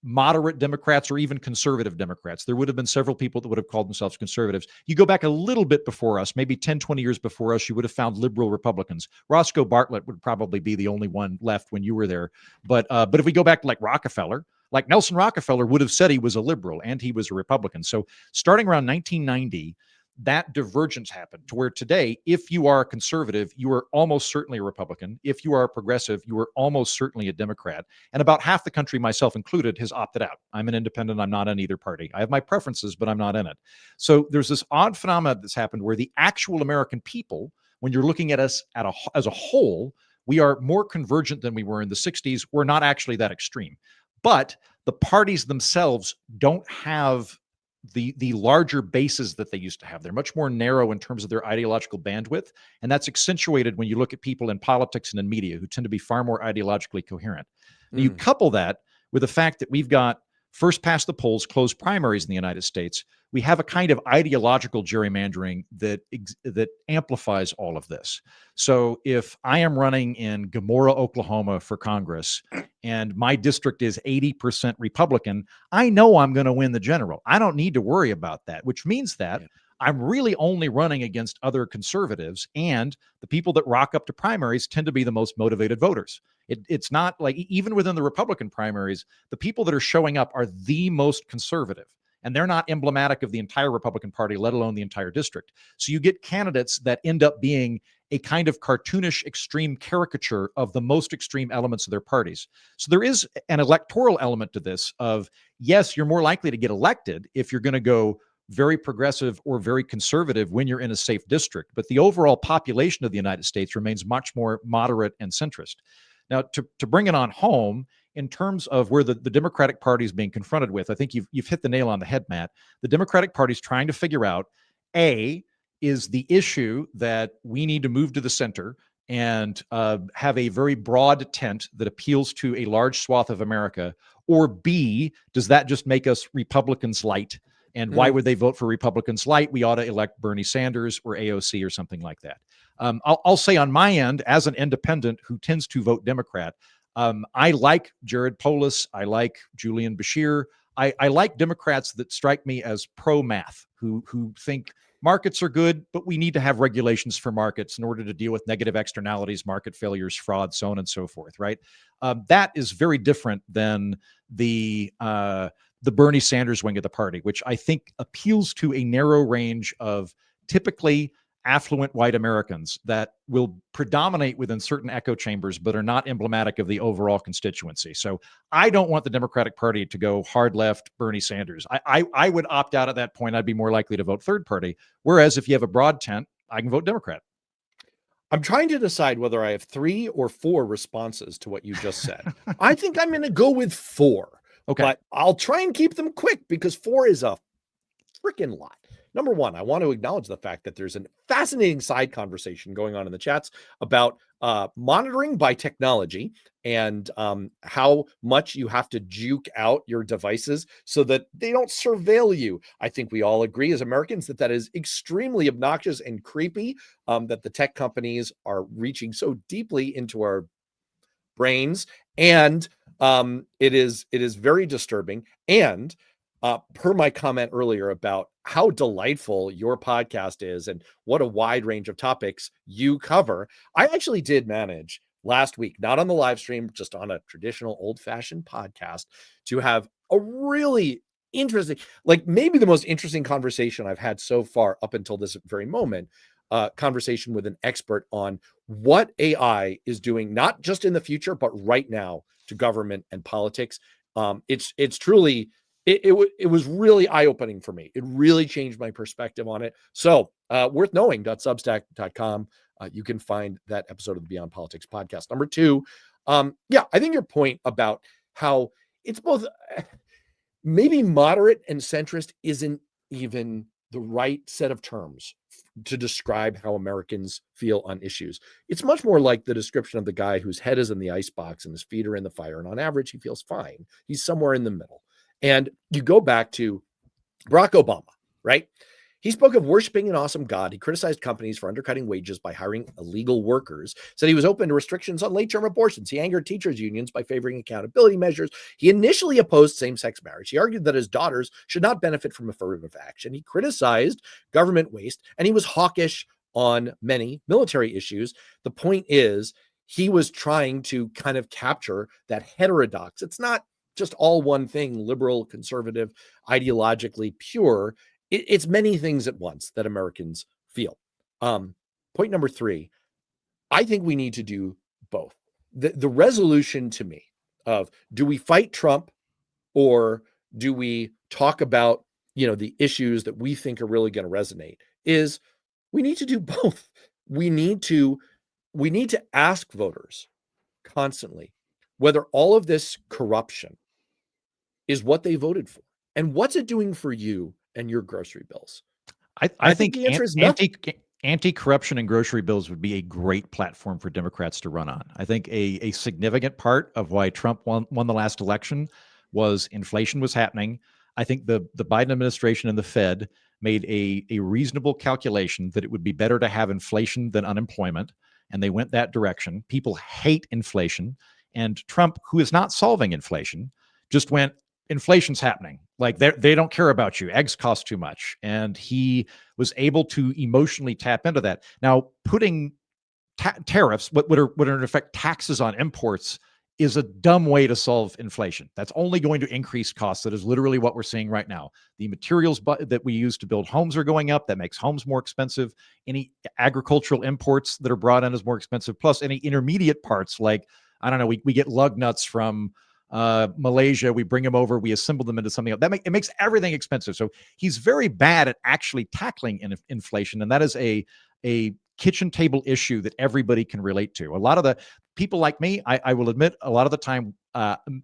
moderate Democrats or even conservative Democrats. There would have been several people that would have called themselves conservatives. You go back a little bit before us, maybe 10, 20 years before us, you would have found liberal Republicans. Roscoe Bartlett would probably be the only one left when you were there. But if we go back to like Rockefeller, like Nelson Rockefeller would have said he was a liberal and he was a Republican. So starting around 1990, that divergence happened to where today, if you are a conservative, you are almost certainly a Republican. If you are a progressive, you are almost certainly a Democrat. And about half the country, myself included, has opted out. I'm an independent. I'm not in either party. I have my preferences, but I'm not in it. So there's this odd phenomenon that's happened where the actual American people, when you're looking at us as a whole, we are more convergent than we were in the 60s. We're not actually that extreme. But the parties themselves don't have the larger bases that they used to have. They're much more narrow in terms of their ideological bandwidth. And that's accentuated when you look at people in politics and in media who tend to be far more ideologically coherent. Now, you couple that with the fact that we've got first past the polls, closed primaries in the United States. We have a kind of ideological gerrymandering that amplifies all of this. So if I am running in Gomorrah, Oklahoma for Congress, and my district is 80% Republican, I know I'm going to win the general. I don't need to worry about that, which means that I'm really only running against other conservatives, and the people that rock up to primaries tend to be the most motivated voters. It's not like, even within the Republican primaries, the people that are showing up are the most conservative, and they're not emblematic of the entire Republican Party, let alone the entire district. So you get candidates that end up being a kind of cartoonish extreme caricature of the most extreme elements of their parties. So there is an electoral element to this of, yes, you're more likely to get elected if you're going to go very progressive or very conservative when you're in a safe district. But the overall population of the United States remains much more moderate and centrist. Now, to bring it on home, in terms of where the Democratic Party is being confronted with, I think you've hit the nail on the head, Matt. The Democratic Party is trying to figure out, is the issue that we need to move to the center and have a very broad tent that appeals to a large swath of America, or B, does that just make us Republicans light? And why would they vote for Republicans light? We ought to elect Bernie Sanders or AOC or something like that. I'll say on my end, as an independent who tends to vote Democrat, I like Jared Polis. I like Julian Bashir. I like Democrats that strike me as pro-math, who think markets are good, but we need to have regulations for markets in order to deal with negative externalities, market failures, fraud, so on and so forth, right? That is very different than the Bernie Sanders wing of the party, which I think appeals to a narrow range of typically affluent white Americans that will predominate within certain echo chambers, but are not emblematic of the overall constituency. So I don't want the Democratic Party to go hard left Bernie Sanders. I would opt out at that point. I'd be more likely to vote third party. Whereas if you have a broad tent, I can vote Democrat. I'm trying to decide whether I have 3 or 4 responses to what you just said. I think I'm going to go with 4. Okay. But I'll try and keep them quick because 4 is a freaking lot. Number one, I want to acknowledge the fact that there's a fascinating side conversation going on in the chats about monitoring by technology and how much you have to juke out your devices so that they don't surveil you. I think we all agree as Americans that that is extremely obnoxious and creepy, that the tech companies are reaching so deeply into our brains, and it is very disturbing. And per my comment earlier about how delightful your podcast is and what a wide range of topics you cover, I actually did manage last week, not on the live stream, just on a traditional old-fashioned podcast, to have a really interesting, like maybe the most interesting conversation I've had so far up until this very moment, conversation with an expert on what AI is doing, not just in the future, but right now to government and politics. It's truly, it was really eye-opening for me. It really changed my perspective on it. So worth knowing.substack.com. You can find that episode of the Beyond Politics podcast. Number two, yeah, I think your point about how it's both maybe moderate and centrist isn't even the right set of terms to describe how Americans feel on issues. It's much more like the description of the guy whose head is in the icebox and his feet are in the fire. And on average, he feels fine. He's somewhere in the middle. And you go back to Barack Obama, right? He spoke of worshiping an awesome God. He criticized companies for undercutting wages by hiring illegal workers, said he was open to restrictions on late-term abortions. He angered teachers' unions by favoring accountability measures. He initially opposed same-sex marriage. He argued that his daughters should not benefit from affirmative action. He criticized government waste, and he was hawkish on many military issues. The point is, he was trying to kind of capture that heterodox. It's not just all one thing, liberal, conservative, ideologically pure. It's many things at once that Americans feel. Point number three, I think we need to do both. The resolution to me of, do we fight Trump or do we talk about, the issues that we think are really going to resonate, is we need to do both. We need to ask voters constantly whether all of this corruption is what they voted for, and what's it doing for you and your grocery bills. I think the answer is nothing. Anti-corruption and grocery bills would be a great platform for Democrats to run on. I think a significant part of why Trump won the last election was inflation was happening. I think the Biden administration and the Fed made a reasonable calculation that it would be better to have inflation than unemployment, and they went that direction. People hate inflation, and Trump, who is not solving inflation, just went, inflation's happening. Like they don't care about you. Eggs cost too much. And he was able to emotionally tap into that. Now, putting tariffs, what are in effect taxes on imports, is a dumb way to solve inflation. That's only going to increase costs. That is literally what we're seeing right now. The materials that we use to build homes are going up. That makes homes more expensive. Any agricultural imports that are brought in is more expensive. Plus any intermediate parts, like, I don't know, we get lug nuts from Malaysia, we bring them over, we assemble them into something else. It makes everything expensive. So he's very bad at actually tackling inflation, and that is a kitchen table issue that everybody can relate to. A lot of the people like me, I will admit, a lot of the time,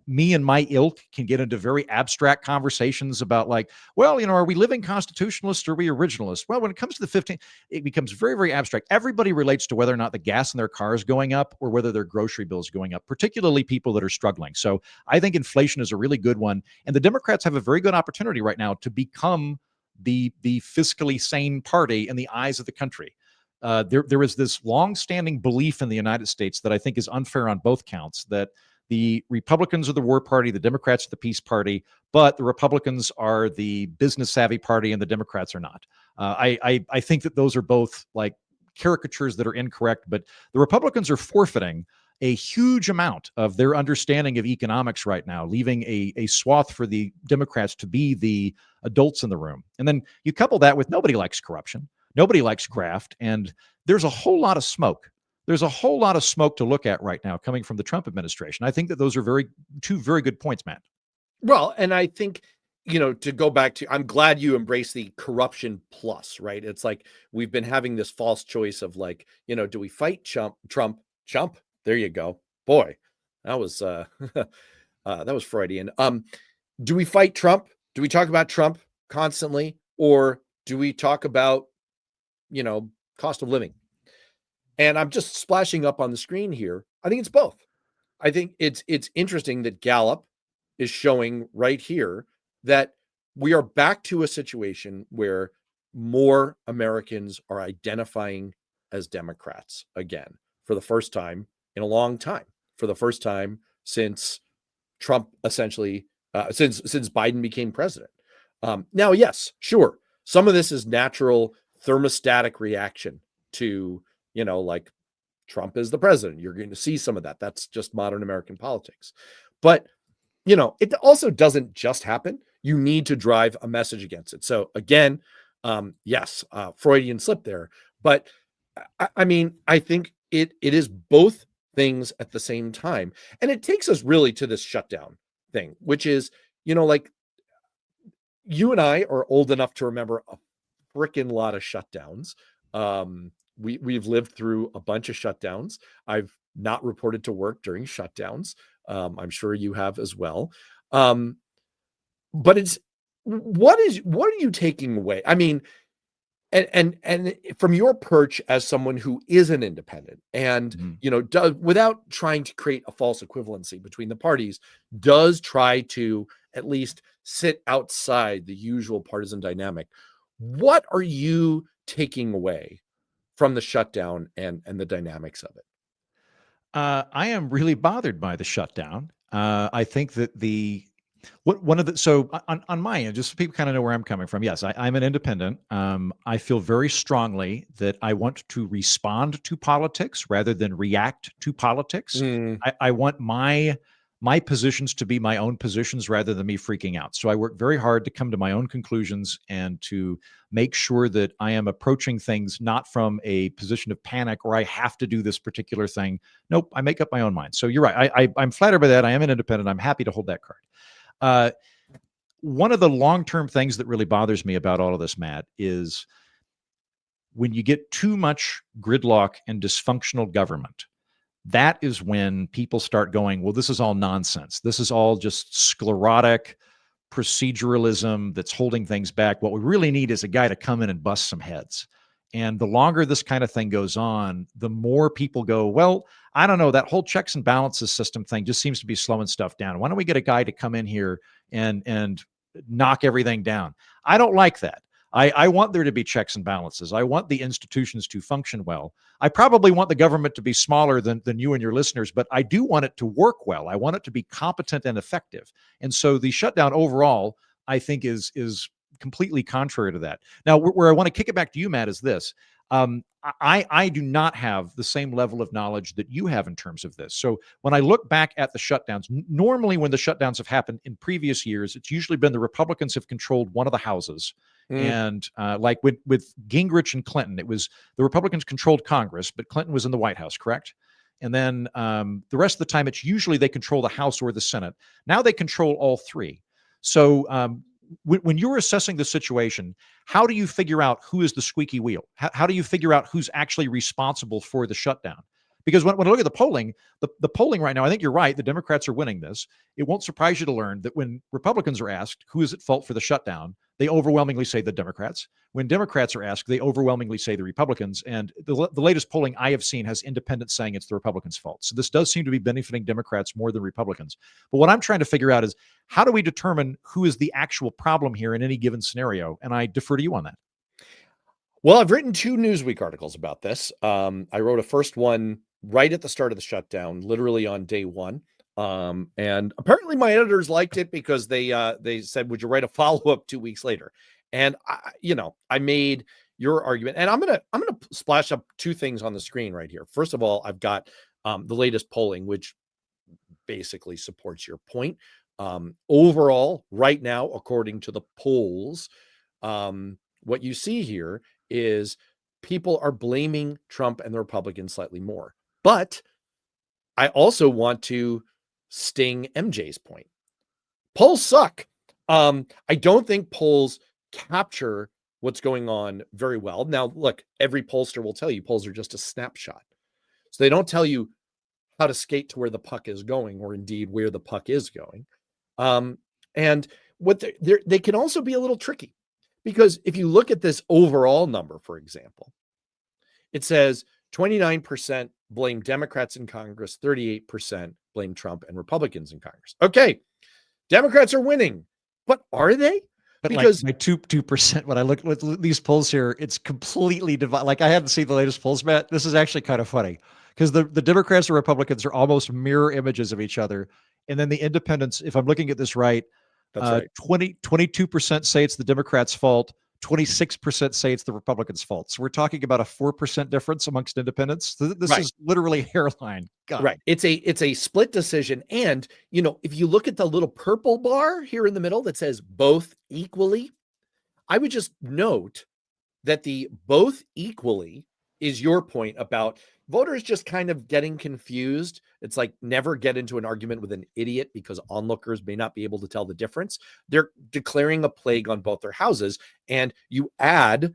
me and my ilk can get into very abstract conversations about, like, well, are we living constitutionalists or are we originalists? Well, when it comes to the 15th, it becomes very, very abstract. Everybody relates to whether or not the gas in their car is going up or whether their grocery bill is going up, particularly people that are struggling. So I think inflation is a really good one. And the Democrats have a very good opportunity right now to become the fiscally sane party in the eyes of the country. There is this long-standing belief in the United States that I think is unfair on both counts, that the Republicans are the war party, the Democrats are the peace party, but the Republicans are the business-savvy party and the Democrats are not. I think that those are both like caricatures that are incorrect, but the Republicans are forfeiting a huge amount of their understanding of economics right now, leaving a swath for the Democrats to be the adults in the room. And then you couple that with nobody likes corruption. Nobody likes graft, and there's a whole lot of smoke. There's a whole lot of smoke to look at right now coming from the Trump administration. I think that those are two very good points, Matt. Well, and I think, to go back to, I'm glad you embrace the corruption plus, right? It's like we've been having this false choice of, like, do we fight Trump? There you go. Boy, that was that was Freudian. Do we fight Trump? Do we talk about Trump constantly, or do we talk about, cost of living? And I'm just splashing up on the screen here. I think it's both. I think it's interesting that Gallup is showing right here that we are back to a situation where more Americans are identifying as Democrats again for the first time in a long time, for the first time since Trump essentially, since Biden became president. Now, yes, sure, some of this is natural thermostatic reaction to, like Trump is the president. You're going to see some of that. That's just modern American politics. But, it also doesn't just happen. You need to drive a message against it. So again, yes, Freudian slip there. But I think it is both things at the same time. And it takes us really to this shutdown thing, which is, like you and I are old enough to remember a freaking lot of shutdowns. We've lived through a bunch of shutdowns. I've not reported to work during shutdowns. I'm sure you have as well. But what are you taking away? I mean, and from your perch as someone who is an independent and does, without trying to create a false equivalency between the parties, does try to at least sit outside the usual partisan dynamic. What are you taking away from the shutdown and the dynamics of it? I am really bothered by the shutdown. I think that on my end, just so people kind of know where I'm coming from. Yes, I'm an independent. I feel very strongly that I want to respond to politics rather than react to politics. I want my positions to be my own positions rather than me freaking out. So I work very hard to come to my own conclusions and to make sure that I am approaching things not from a position of panic or I have to do this particular thing. Nope, I make up my own mind. So you're right. I'm flattered by that. I am an independent. I'm happy to hold that card. One of the long-term things that really bothers me about all of this, Matt, is when you get too much gridlock and dysfunctional government, that is when people start going, well, this is all nonsense. This is all just sclerotic proceduralism that's holding things back. What we really need is a guy to come in and bust some heads. And the longer this kind of thing goes on, the more people go, well, I don't know, that whole checks and balances system thing just seems to be slowing stuff down. Why don't we get a guy to come in here and knock everything down? I don't like that. I want there to be checks and balances. I want the institutions to function well. I probably want the government to be smaller than you and your listeners, but I do want it to work well. I want it to be competent and effective. And so the shutdown overall, I think, is completely contrary to that. Now, where I want to kick it back to you, Matt, is this. I do not have the same level of knowledge that you have in terms of this. So when I look back at the shutdowns, normally when the shutdowns have happened in previous years, it's usually been the Republicans have controlled one of the houses. And like with Gingrich and Clinton, it was the Republicans controlled Congress, but Clinton was in the White House, correct? And then the rest of the time, it's usually they control the House or the Senate. Now they control all three. So when you're assessing the situation, how do you figure out who is the squeaky wheel? How do you figure out who's actually responsible for the shutdown? Because when I look at the polling, the polling right now, I think you're right. The Democrats are winning this. It won't surprise you to learn that when Republicans are asked who is at fault for the shutdown, they overwhelmingly say the Democrats. When Democrats are asked, they overwhelmingly say the Republicans. And the latest polling I have seen has independents saying it's the Republicans' fault. So this does seem to be benefiting Democrats more than Republicans. But what I'm trying to figure out is how do we determine who is the actual problem here in any given scenario? And I defer to you on that. Well, I've written 2 Newsweek articles about this. I wrote a first one right at the start of the shutdown, literally on day 1. And apparently my editors liked it because they said, would you write a follow-up 2 weeks later? And I made your argument, and I'm gonna splash up 2 things on the screen right here. First of all, I've got the latest polling, which basically supports your point. Overall, right now, according to the polls, what you see here is people are blaming Trump and the Republicans slightly more. But I also want to sting MJ's point. Polls suck. I don't think polls capture what's going on very well. Now, look, every pollster will tell you polls are just a snapshot. So they don't tell you how to skate to where the puck is going, or indeed where the puck is going. And what they can also be a little tricky, Because if you look at this overall number, for example, it says 29% blame Democrats in Congress, 38% blame Trump and Republicans in Congress. Okay, Democrats are winning, but are they? But Because like by 2%, when I look at these polls here, it's completely divided. Like I haven't seen the latest polls, Matt. This is actually kind of funny because the Democrats and Republicans are almost mirror images of each other. And then the independents, if I'm looking at this right, that's right. 22% say it's the Democrats' fault. 26% say it's the Republicans' fault. So we're talking about a 4% difference amongst independents. This is literally hairline. God. Right. It's a split decision. And, if you look at the little purple bar here in the middle that says both equally, I would just note that the both equally is your point about voters just kind of getting confused. It's like never get into an argument with an idiot because onlookers may not be able to tell the difference. They're declaring a plague on both their houses. And you add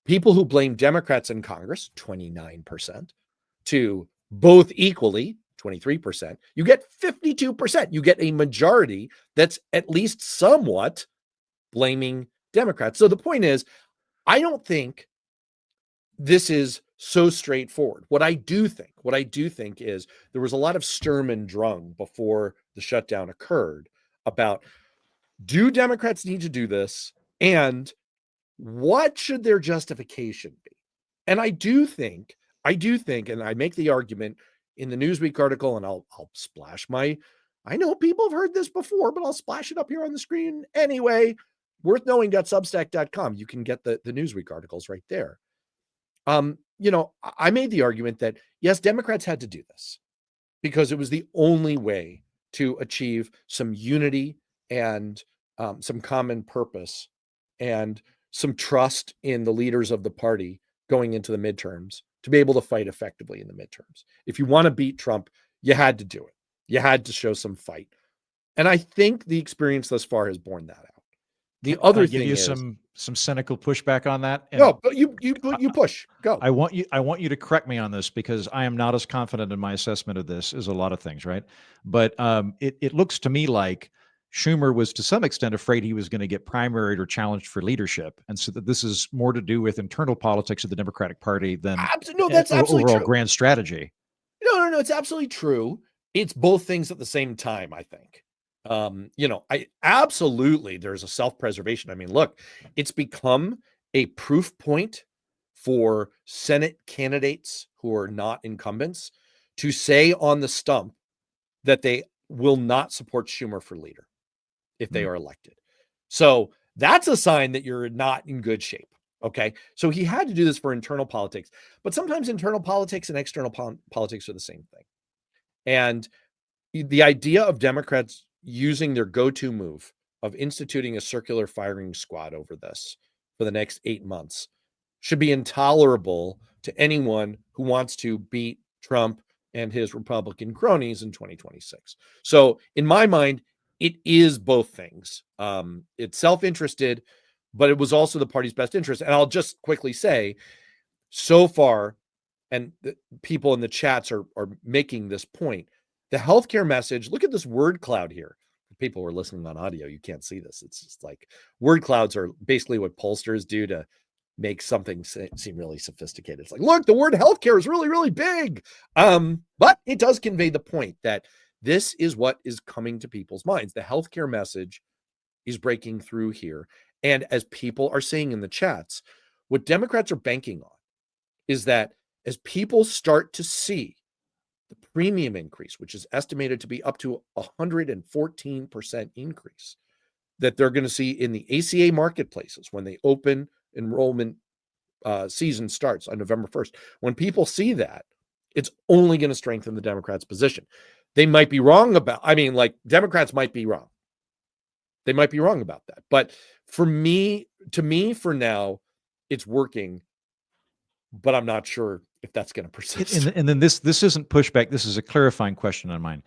people who blame Democrats in Congress, 29%, to both equally, 23%, you get 52%. You get a majority that's at least somewhat blaming Democrats. So the point is, I don't think this is so straightforward. What I do think is there was a lot of Sturm and Drang before the shutdown occurred about, do Democrats need to do this? And what should their justification be? And I do think, and I make the argument in the Newsweek article, and I'll splash I know people have heard this before, but I'll splash it up here on the screen anyway. Worthknowing.substack.com. You can get the Newsweek articles right there. I made the argument that yes, Democrats had to do this because it was the only way to achieve some unity and some common purpose and some trust in the leaders of the party going into the midterms to be able to fight effectively in the midterms. If you want to beat Trump, you had to do it. You had to show some fight. And I think the experience thus far has borne that out. The other thing is some cynical pushback on that. And no, but you push. Go. I want you to correct me on this because I am not as confident in my assessment of this as a lot of things, right? But it looks to me like Schumer was to some extent afraid he was going to get primaried or challenged for leadership, and so that this is more to do with internal politics of the Democratic Party than that's absolutely overall true. grand strategy. No, it's absolutely true. It's both things at the same time, I think. I absolutely, there's a self-preservation. I mean, look, it's become a proof point for Senate candidates who are not incumbents to say on the stump that they will not support Schumer for leader if they are elected. So that's a sign that you're not in good shape. Okay. So he had to do this for internal politics, but sometimes internal politics and external politics are the same thing. And the idea of Democrats using their go-to move of instituting a circular firing squad over this for the next 8 months should be intolerable to anyone who wants to beat Trump and his Republican cronies in 2026. So in my mind, it is both things. It's self-interested, but it was also the party's best interest. And I'll just quickly say, so far, and the people in the chats are making this point, the healthcare message, look at this word cloud here. People who are listening on audio, you can't see this. It's just like word clouds are basically what pollsters do to make something seem really sophisticated. It's like, look, the word healthcare is really, really big. But it does convey the point that this is what is coming to people's minds. The healthcare message is breaking through here. And as people are saying in the chats, what Democrats are banking on is that as people start to see the premium increase, which is estimated to be up to 114% increase, that they're going to see in the ACA marketplaces when they open enrollment season starts on November 1st. When people see that, it's only going to strengthen the Democrats' position. They might be wrong about, Democrats might be wrong. They might be wrong about that. But for me, for now, it's working, but I'm not sure if that's going to persist. And then this isn't pushback. This is a clarifying question on mine.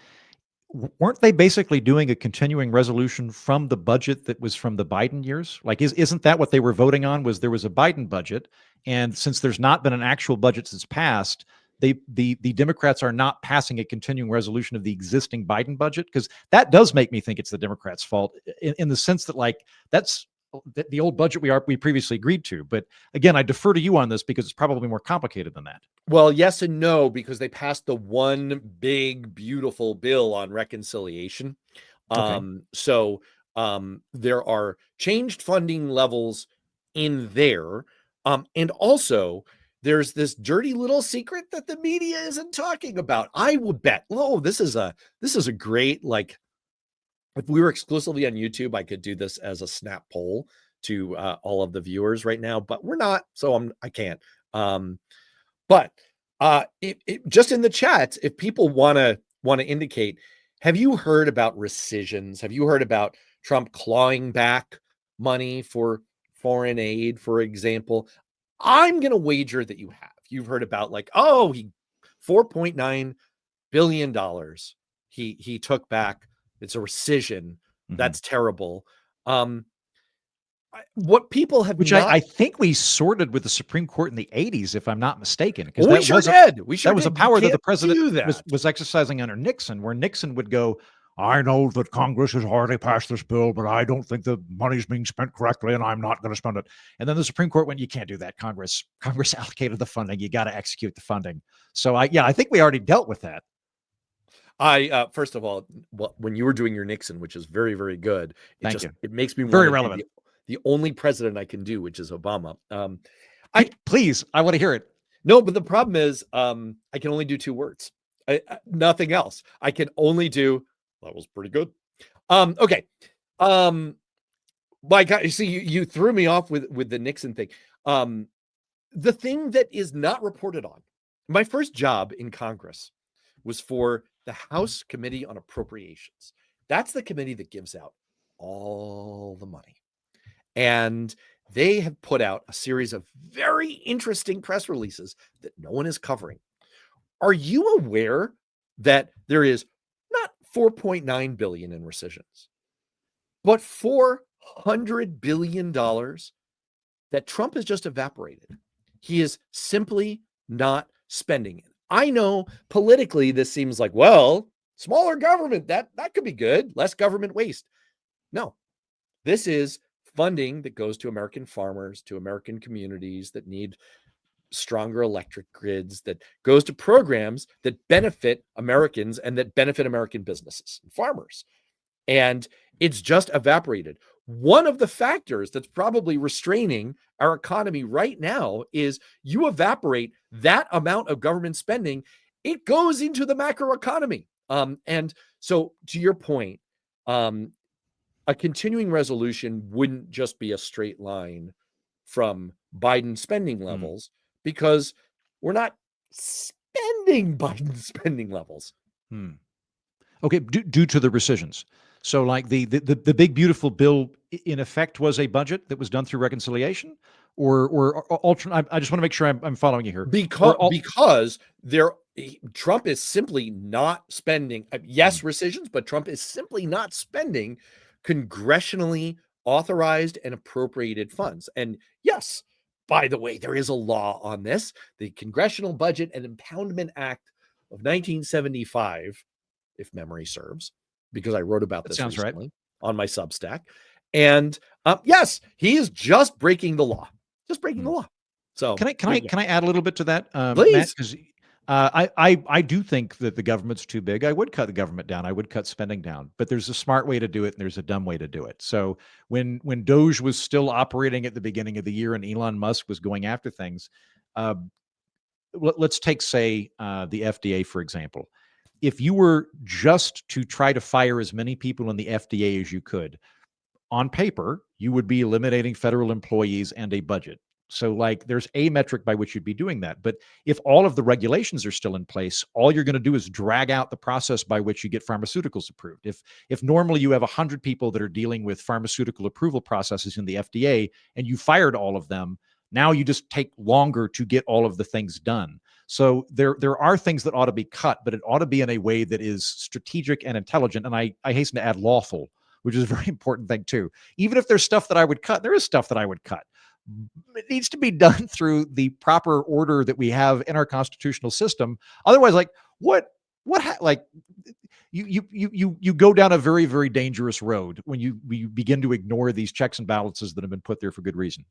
Weren't they basically doing a continuing resolution from the budget that was from the Biden years? Like, isn't that what they were voting on? Was there was a Biden budget, and since there's not been an actual budget since passed, the Democrats are not passing a continuing resolution of the existing Biden budget? Because that does make me think it's the Democrats' fault in the sense that, like, that's the old budget we previously agreed to. But again, I defer to you on this because it's probably more complicated than that. Well, yes and no, because they passed the one big, beautiful bill on reconciliation. Okay. So there are changed funding levels in there. And also, there's this dirty little secret that the media isn't talking about. I will bet. Oh, this is a great, like, if we were exclusively on YouTube, I could do this as a snap poll to all of the viewers right now, but we're not, so I can't. But just in the chat, if people want to indicate, have you heard about rescissions? Have you heard about Trump clawing back money for foreign aid, for example? I'm going to wager that you have. You've heard about, like, oh, he $4.9 billion he took back. It's a rescission. That's terrible. What people have, which not, I think we sorted with the Supreme Court in the 80s, if I'm not mistaken. Because we sure did. That was a power that the president was exercising under Nixon, where Nixon would go, I know that Congress has already passed this bill, but I don't think the money's being spent correctly, and I'm not going to spend it. And then the Supreme Court went, you can't do that. Congress allocated the funding. You got to execute the funding. So I think we already dealt with that. First of all, when you were doing your Nixon, which is very, very good, it makes me very relevant. The only president I can do, which is Obama. Please, I want to hear it. No, but the problem is, I can only do 2 words. Nothing else. I can only do, that was pretty good. Okay. My God, you see, you threw me off with the Nixon thing. The thing that is not reported on, my first job in Congress was for the House Committee on Appropriations. That's the committee that gives out all the money. And they have put out a series of very interesting press releases that no one is covering. Are you aware that there is not $4.9 billion in rescissions, but $400 billion that Trump has just evaporated? He is simply not spending it. I know politically this seems like, well, smaller government, that could be good, less government waste. No, this is funding that goes to American farmers, to American communities that need stronger electric grids, that goes to programs that benefit Americans and that benefit American businesses and farmers. And it's just evaporated. One of the factors that's probably restraining our economy right now is you evaporate that amount of government spending, it goes into the macroeconomy. And so to your point, a continuing resolution wouldn't just be a straight line from Biden spending levels, because we're not spending Biden spending levels. Okay, due to the rescissions. So, like the big beautiful bill in effect was a budget that was done through reconciliation, or alternate. I just want to make sure I'm following you here. Because Trump is simply not spending. Yes, rescissions, but Trump is simply not spending congressionally authorized and appropriated funds. And yes, by the way, there is a law on this, the Congressional Budget and Impoundment Act of 1975, if memory serves, because I wrote about this recently on my Substack. And yes, he is just breaking the law, the law. So can I add a little bit to that, please? Matt, I do think that the government's too big. I would cut the government down. I would cut spending down. But there's a smart way to do it, and there's a dumb way to do it. So when Doge was still operating at the beginning of the year, and Elon Musk was going after things, let's take, say, the FDA, for example. If you were just to try to fire as many people in the FDA as you could, on paper, you would be eliminating federal employees and a budget. So, like, there's a metric by which you'd be doing that. But if all of the regulations are still in place, all you're going to do is drag out the process by which you get pharmaceuticals approved. If normally you have 100 people that are dealing with pharmaceutical approval processes in the FDA, and you fired all of them, now you just take longer to get all of the things done. So there are things that ought to be cut, but it ought to be in a way that is strategic and intelligent. And I hasten to add lawful, which is a very important thing too. Even if there's stuff that I would cut, there is stuff that I would cut. It needs to be done through the proper order that we have in our constitutional system. Otherwise, like, what like you go down a very, very dangerous road when you begin to ignore these checks and balances that have been put there for good reason.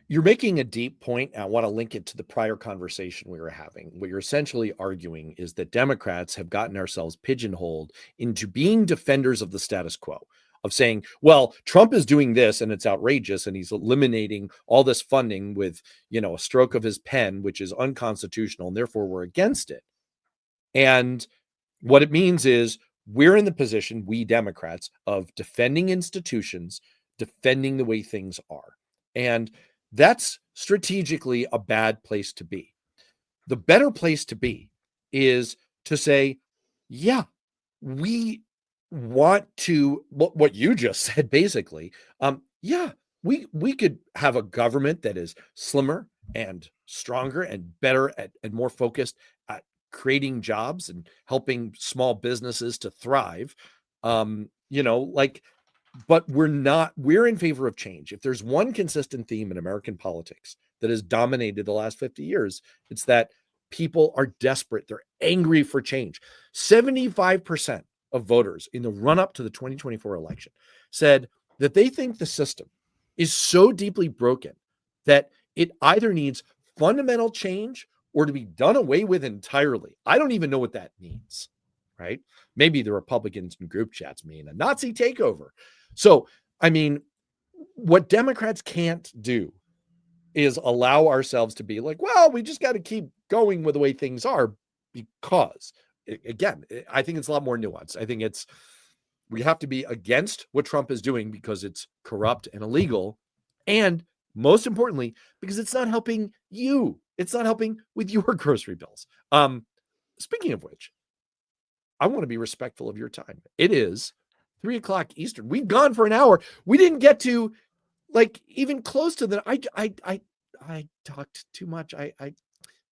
You're making a deep point. And I want to link it to the prior conversation we were having. What you're essentially arguing is that Democrats have gotten ourselves pigeonholed into being defenders of the status quo, of saying, well, Trump is doing this and it's outrageous, and he's eliminating all this funding with, a stroke of his pen, which is unconstitutional, and therefore we're against it. And what it means is we're in the position, we Democrats, of defending institutions, defending the way things are. And that's strategically a bad place to be. The better place to be is to say, yeah, we want to, what you just said, basically. Yeah, we could have a government that is slimmer and stronger and better and more focused at creating jobs and helping small businesses to thrive. But we're in favor of change. If there's one consistent theme in American politics that has dominated the last 50 years, it's that people are desperate. They're angry for change. 75% of voters in the run-up to the 2024 election said that they think the system is so deeply broken that it either needs fundamental change or to be done away with entirely. I don't even know what that means, right? Maybe the Republicans in group chats mean a Nazi takeover. So, what Democrats can't do is allow ourselves to be like, well, we just got to keep going with the way things are, because, again, I think it's a lot more nuanced. I think we have to be against what Trump is doing because it's corrupt and illegal. And most importantly, because it's not helping you. It's not helping with your grocery bills. Speaking of which, I want to be respectful of your time. It is 3:00 Eastern. We've gone for an hour. We didn't get to even close to the. I talked too much.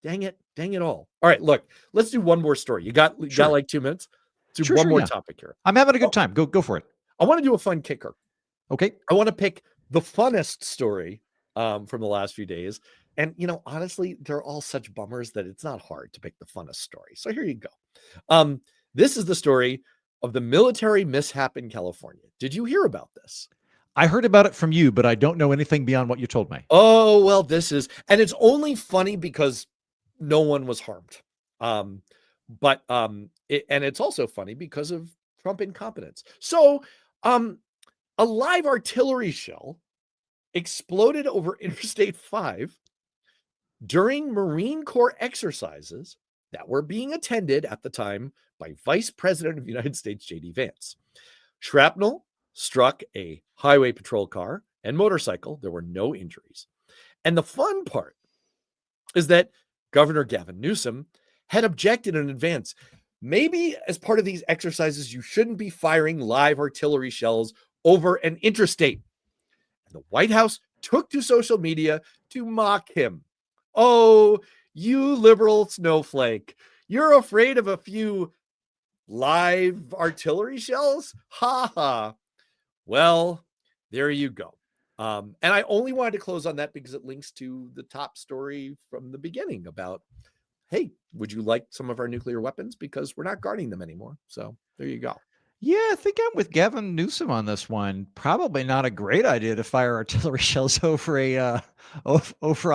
Dang it all. All right, look, let's do one more story. You got like 2 minutes. Do one more topic here. I'm having a good time. Go for it. I want to do a fun kicker. Okay. I want to pick the funnest story from the last few days. And honestly, they're all such bummers that it's not hard to pick the funnest story. So here you go. This is the story of the military mishap in California. Did you hear about this? I heard about it from you, but I don't know anything beyond what you told me. Oh, well, and it's only funny because no one was harmed. And it's also funny because of Trump incompetence. So, a live artillery shell exploded over Interstate 5 during Marine Corps exercises that were being attended at the time by Vice President of the United States, J.D. Vance. Shrapnel struck a highway patrol car and motorcycle. There were no injuries. And the fun part is that Governor Gavin Newsom had objected in advance. Maybe as part of these exercises, you shouldn't be firing live artillery shells over an interstate. And the White House took to social media to mock him. Oh, you liberal snowflake. You're afraid of a few live artillery shells? Ha ha. Well, there you go. And I only wanted to close on that because it links to the top story from the beginning about, hey, would you like some of our nuclear weapons? Because we're not guarding them anymore. So there you go. Yeah, I think I'm with Gavin Newsom on this one. Probably not a great idea to fire artillery shells over a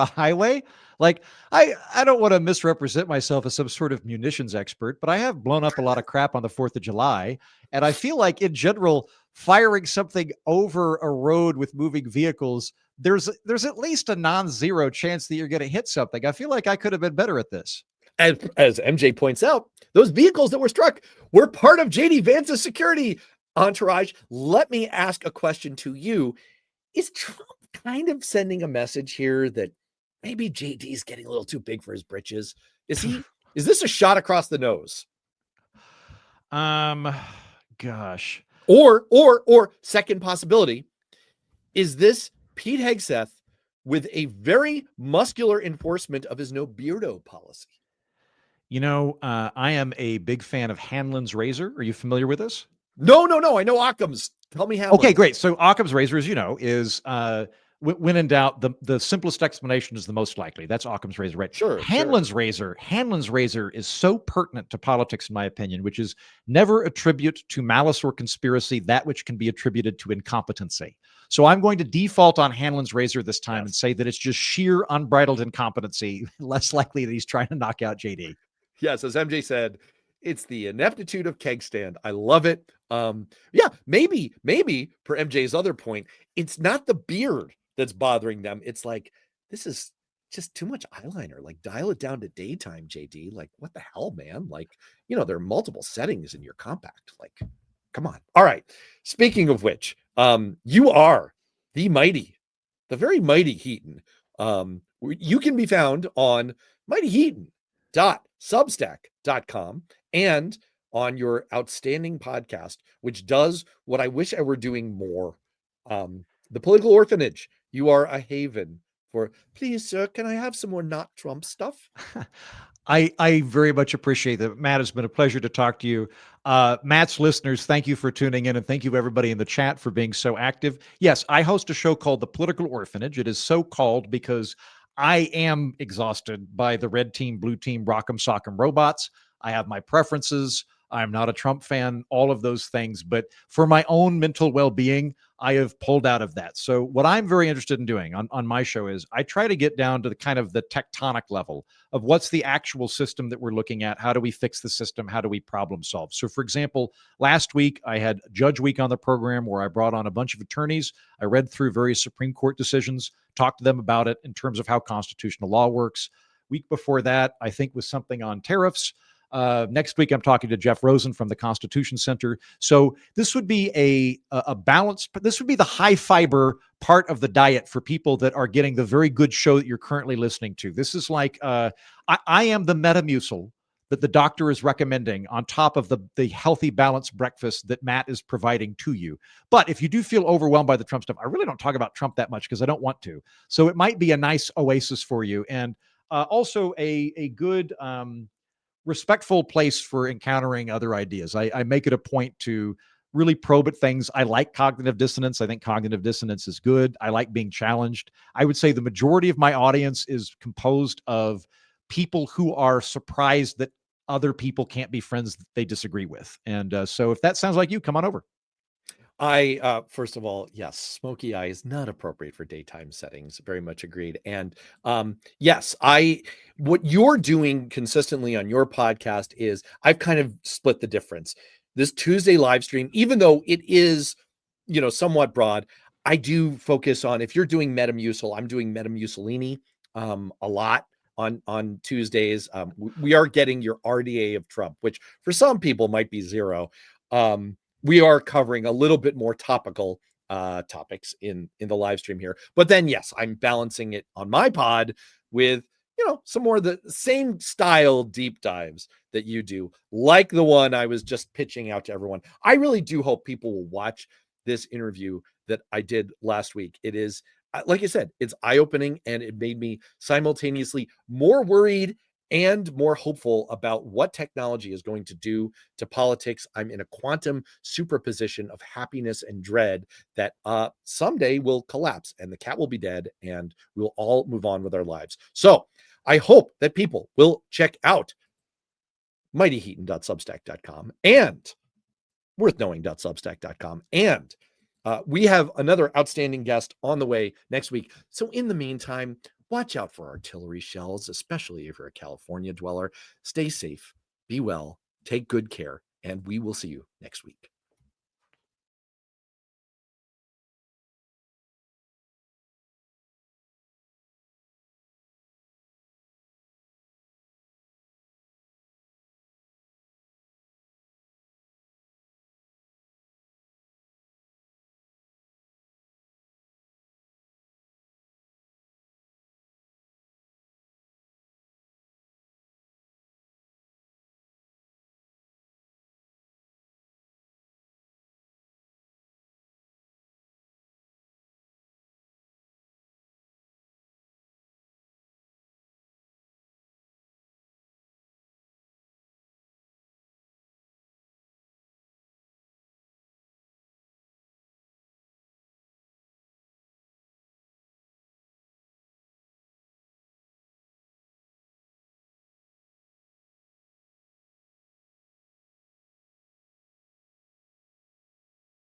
highway. Like, I don't want to misrepresent myself as some sort of munitions expert, but I have blown up a lot of crap on the 4th of July. And I feel like in general, firing something over a road with moving vehicles, there's at least a non-zero chance that you're going to hit something. I feel like I could have been better at this. As MJ points out, those vehicles that were struck were part of J.D. Vance's security entourage. Let me ask a question to you. Is Trump kind of sending a message here that maybe J.D. is getting a little too big for his britches? Is this a shot across the nose? Gosh. Or second possibility, is this Pete Hegseth with a very muscular enforcement of his no beardo policy? I am a big fan of Hanlon's razor. Are you familiar with this? No. I know Occam's. Tell me Hanlon's. Okay, great. So Occam's razor, as you know, is when in doubt, the simplest explanation is the most likely. That's Occam's razor, right? Sure. Hanlon's razor is so pertinent to politics, in my opinion, which is never attribute to malice or conspiracy that which can be attributed to incompetency. So I'm going to default on Hanlon's razor this time and say that it's just sheer unbridled incompetency, less likely that he's trying to knock out JD. Yes, as MJ said, it's the ineptitude of keg stand. I love it. Yeah, maybe per MJ's other point, it's not the beard that's bothering them. It's like, this is just too much eyeliner. Like, dial it down to daytime, JD. Like, what the hell, man? Like, there are multiple settings in your compact. Like, come on. All right. Speaking of which, you are the very mighty Heaton. You can be found on mightyheaton.substack.com and on your outstanding podcast, which does what I wish I were doing more. The Political Orphanage. You are a haven for, please, sir, can I have some more not Trump stuff? I very much appreciate that. Matt, it's been a pleasure to talk to you. Matt's listeners, thank you for tuning in, and thank you everybody in the chat for being so active. Yes, I host a show called The Political Orphanage. It is so called because I am exhausted by the red team, blue team, rock'em sock'em robots. I have my preferences. I'm not a Trump fan, all of those things. But for my own mental well-being, I have pulled out of that. So what I'm very interested in doing on my show is I try to get down to the kind of the tectonic level of what's the actual system that we're looking at. How do we fix the system? How do we problem solve? So for example, last week I had Judge Week on the program where I brought on a bunch of attorneys. I read through various Supreme Court decisions, talked to them about it in terms of how constitutional law works. Week before that, I think, was something on tariffs. Next week, I'm talking to Jeff Rosen from the Constitution Center. So this would be a balance. This would be the high fiber part of the diet for people that are getting the very good show that you're currently listening to. This is like I am the Metamucil that the doctor is recommending on top of the healthy, balanced breakfast that Matt is providing to you. But if you do feel overwhelmed by the Trump stuff, I really don't talk about Trump that much because I don't want to. So it might be a nice oasis for you, and also a good respectful place for encountering other ideas. I make it a point to really probe at things. I like cognitive dissonance. I think cognitive dissonance is good. I like being challenged. I would say the majority of my audience is composed of people who are surprised that other people can't be friends that they disagree with. And so if that sounds like you, come on over. First of all, yes, smoky eye is not appropriate for daytime settings. Very much agreed. And yes, what you're doing consistently on your podcast is I've kind of split the difference. This Tuesday live stream, even though it is, somewhat broad, I do focus on, if you're doing Metamucil, I'm doing Metamucilini a lot on Tuesdays. We are getting your RDA of Trump, which for some people might be zero. We are covering a little bit more topical topics in the live stream here. But then, yes, I'm balancing it on my pod with, some more of the same style deep dives that you do, like the one I was just pitching out to everyone. I really do hope people will watch this interview that I did last week. It is, like I said, it's eye-opening, and it made me simultaneously more worried and more hopeful about what technology is going to do to politics. I'm in a quantum superposition of happiness and dread that someday will collapse and the cat will be dead and we'll all move on with our lives. So I hope that people will check out mightyheaton.substack.com and worthknowing.substack.com. And we have another outstanding guest on the way next week. So in the meantime, watch out for artillery shells, especially if you're a California dweller. Stay safe, be well, take good care, and we will see you next week.